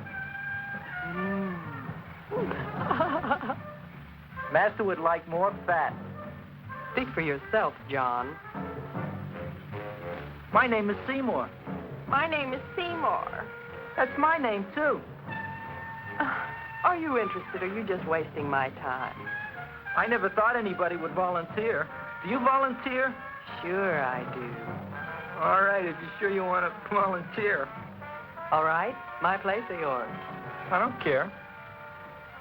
Master would like more fat. Speak for yourself, John. My name is Seymour. My name is Seymour. That's my name, too. Are you interested, or are you just wasting my time? I never thought anybody would volunteer. Do you volunteer? Sure I do. All right, if you're sure you want to volunteer. All right, my place or yours? I don't care.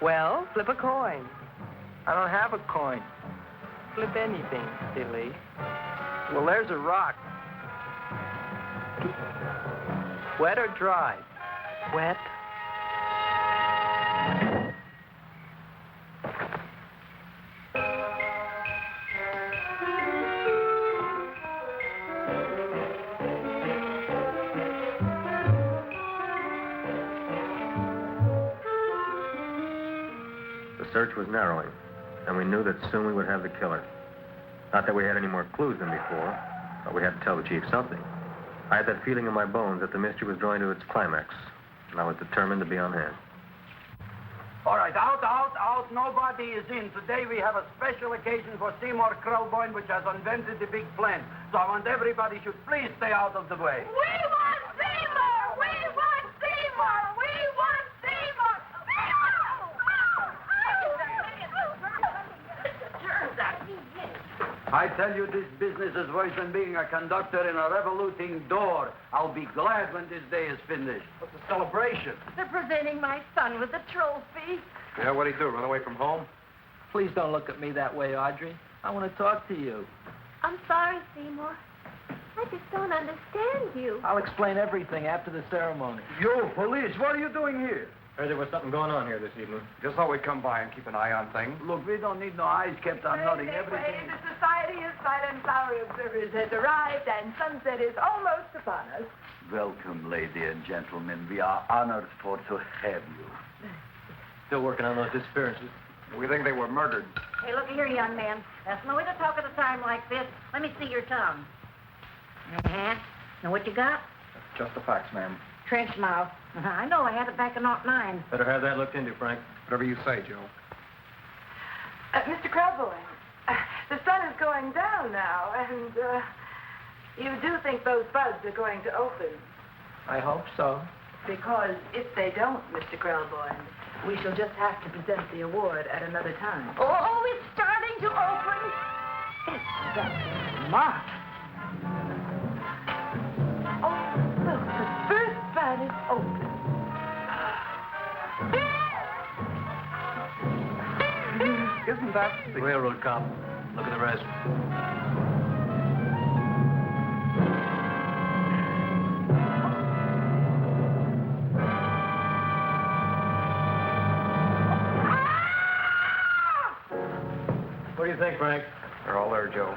Well, flip a coin. I don't have a coin. Flip anything, silly. Well, there's a rock. Wet or dry? Wet. search was narrowing, and we knew that soon we would have the killer. Not that we had any more clues than before, but we had to tell the chief something. I had that feeling in my bones that the mystery was drawing to its climax, and I was determined to be on hand. All right, out. Nobody is in. Today we have a special occasion for Seymour Krelboyne, which has invented the big plan. So I want everybody should please stay out of the way. We want Seymour! We want Seymour! We want Seymour! I tell you, this business is worse than being a conductor in a revoluting door. I'll be glad when this day is finished. What's the celebration? They're presenting my son with a trophy. Yeah, what'd he do? Run away from home? Please don't look at me that way, Audrey. I want to talk to you. I'm sorry, Seymour. I just don't understand you. I'll explain everything after the ceremony. You, police, what are you doing here? Heard there was something going on here this evening. Just thought we'd come by and keep an eye on things. Look, we don't need no eyes kept on nothing. Everything. The Society of Silent Flower Observers has arrived, and sunset is almost upon us. Welcome, lady and gentlemen. We are honored for to have you. Still working on those disappearances. We think they were murdered. Hey, look here, young man. That's no way to talk at a time like this. Let me see your tongue. Uh-huh. Now, what you got? Just the facts, ma'am. Trench mouth. I know. I had it back in '09. Better have that looked into, Frank. Whatever you say, Joe. Mr. Krelboyne, the sun is going down now, and you do think those buds are going to open? I hope so. Because if they don't, Mr. Krelboyne, we shall just have to present the award at another time. Oh, it's starting to open. That's smart. Oh, look, the first bud is open. Isn't that the Railroad cop. Look at the rest. What do you think, Frank? They're all there, Joe.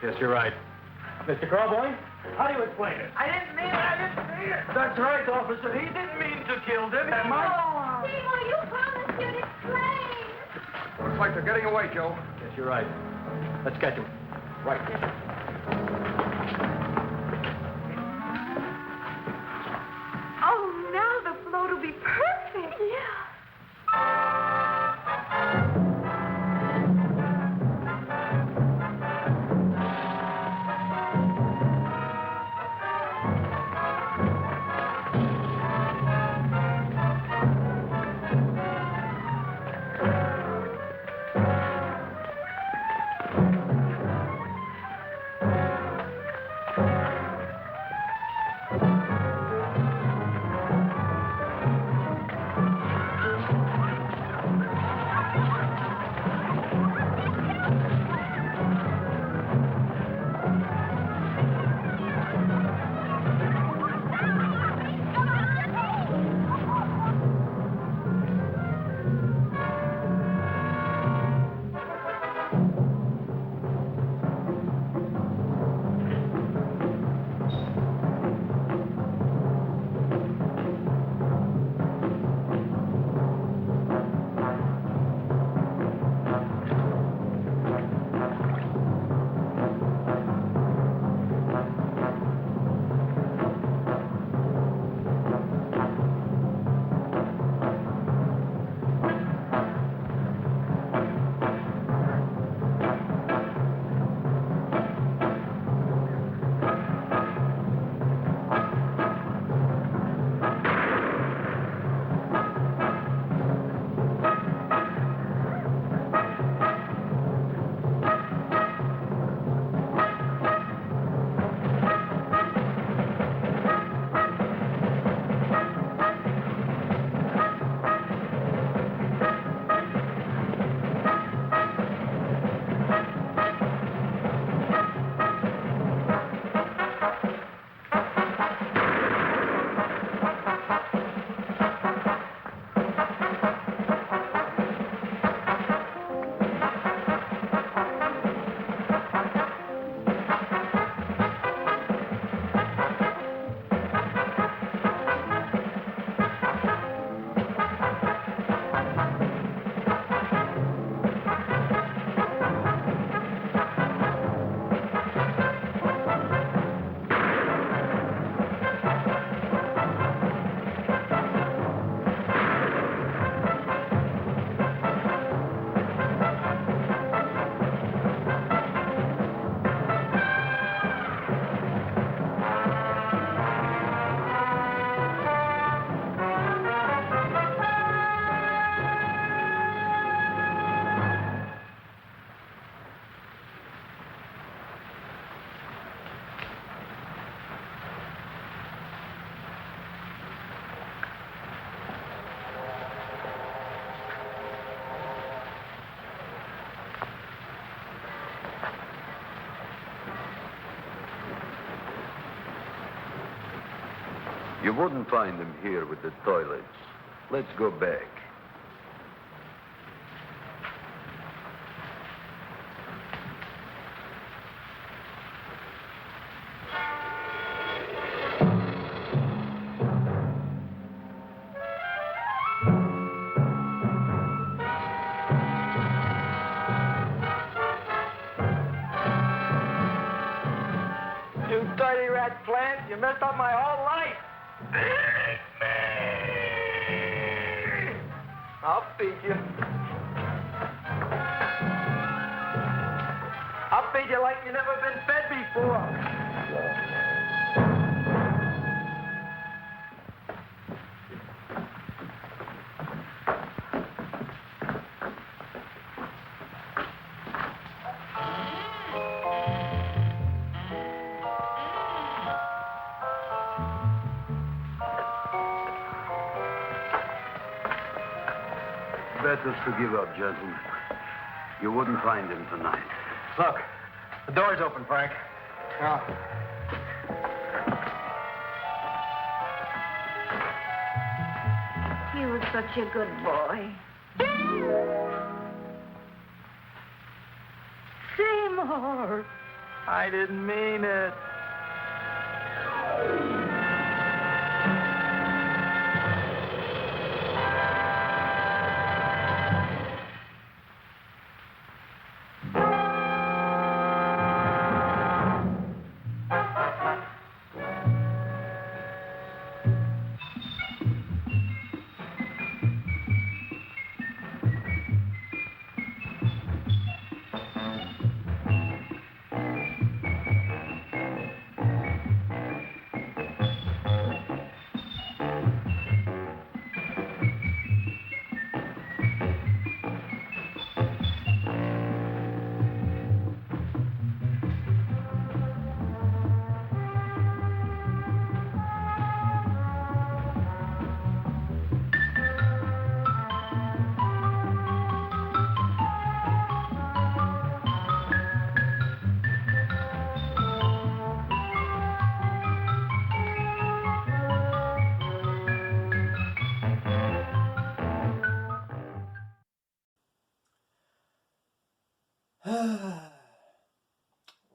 Yes, you're right. Mr. Krelboyne, how do you explain it? I didn't mean it. I didn't mean it. That's right, officer. He didn't mean to kill them. Seymour, you promised you'd explain. Looks like they're getting away, Joe. Yes, you're right. Let's catch him. Right. Oh, now the float will be perfect. Yeah. You wouldn't find him here with the toilets. Let's go back. You dirty rat plant, you messed up my whole life. I'll feed you. I'll feed you like you've never been fed before. Better to give up, gentlemen. You wouldn't find him tonight. Look, the door's open, Frank. Now, He was such a good boy. Seymour! I didn't mean it.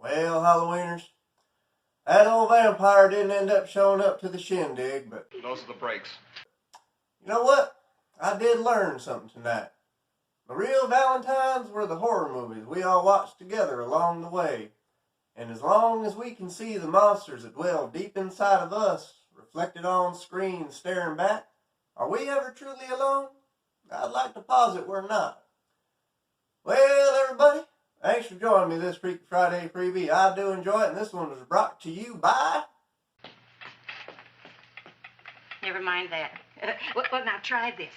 Well, Halloweeners, that old vampire didn't end up showing up to the shindig, but Those are the breaks. you know what? I did learn something tonight. The real Valentines were the horror movies we all watched together along the way. And as long as we can see the monsters that dwell deep inside of us, reflected on screen staring back, are we ever truly alone? I'd like to posit we're not. Well, everybody, thanks for joining me this Freaky Friday Freebie. I do enjoy it, and this one was brought to you by... Never mind that. Well, now try this.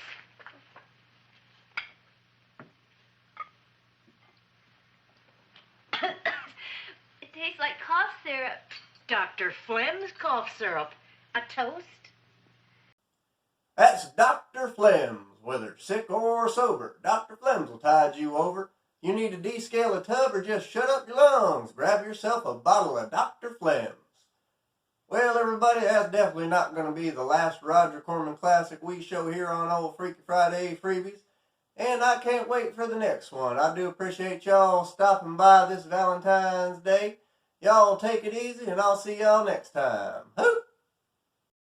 It tastes like cough syrup. Dr. Flem's cough syrup. A toast? That's Dr. Flem's. Whether sick or sober, Dr. Flem's will tide you over. You need to descale a tub or just shut up your lungs. Grab yourself a bottle of Dr. Flem's. Well, everybody, that's definitely not going to be the last Roger Corman classic we show here on old Freaky Friday Freebies. And I can't wait for the next one. I do appreciate y'all stopping by this Valentine's Day. Y'all take it easy, and I'll see y'all next time. Hoop!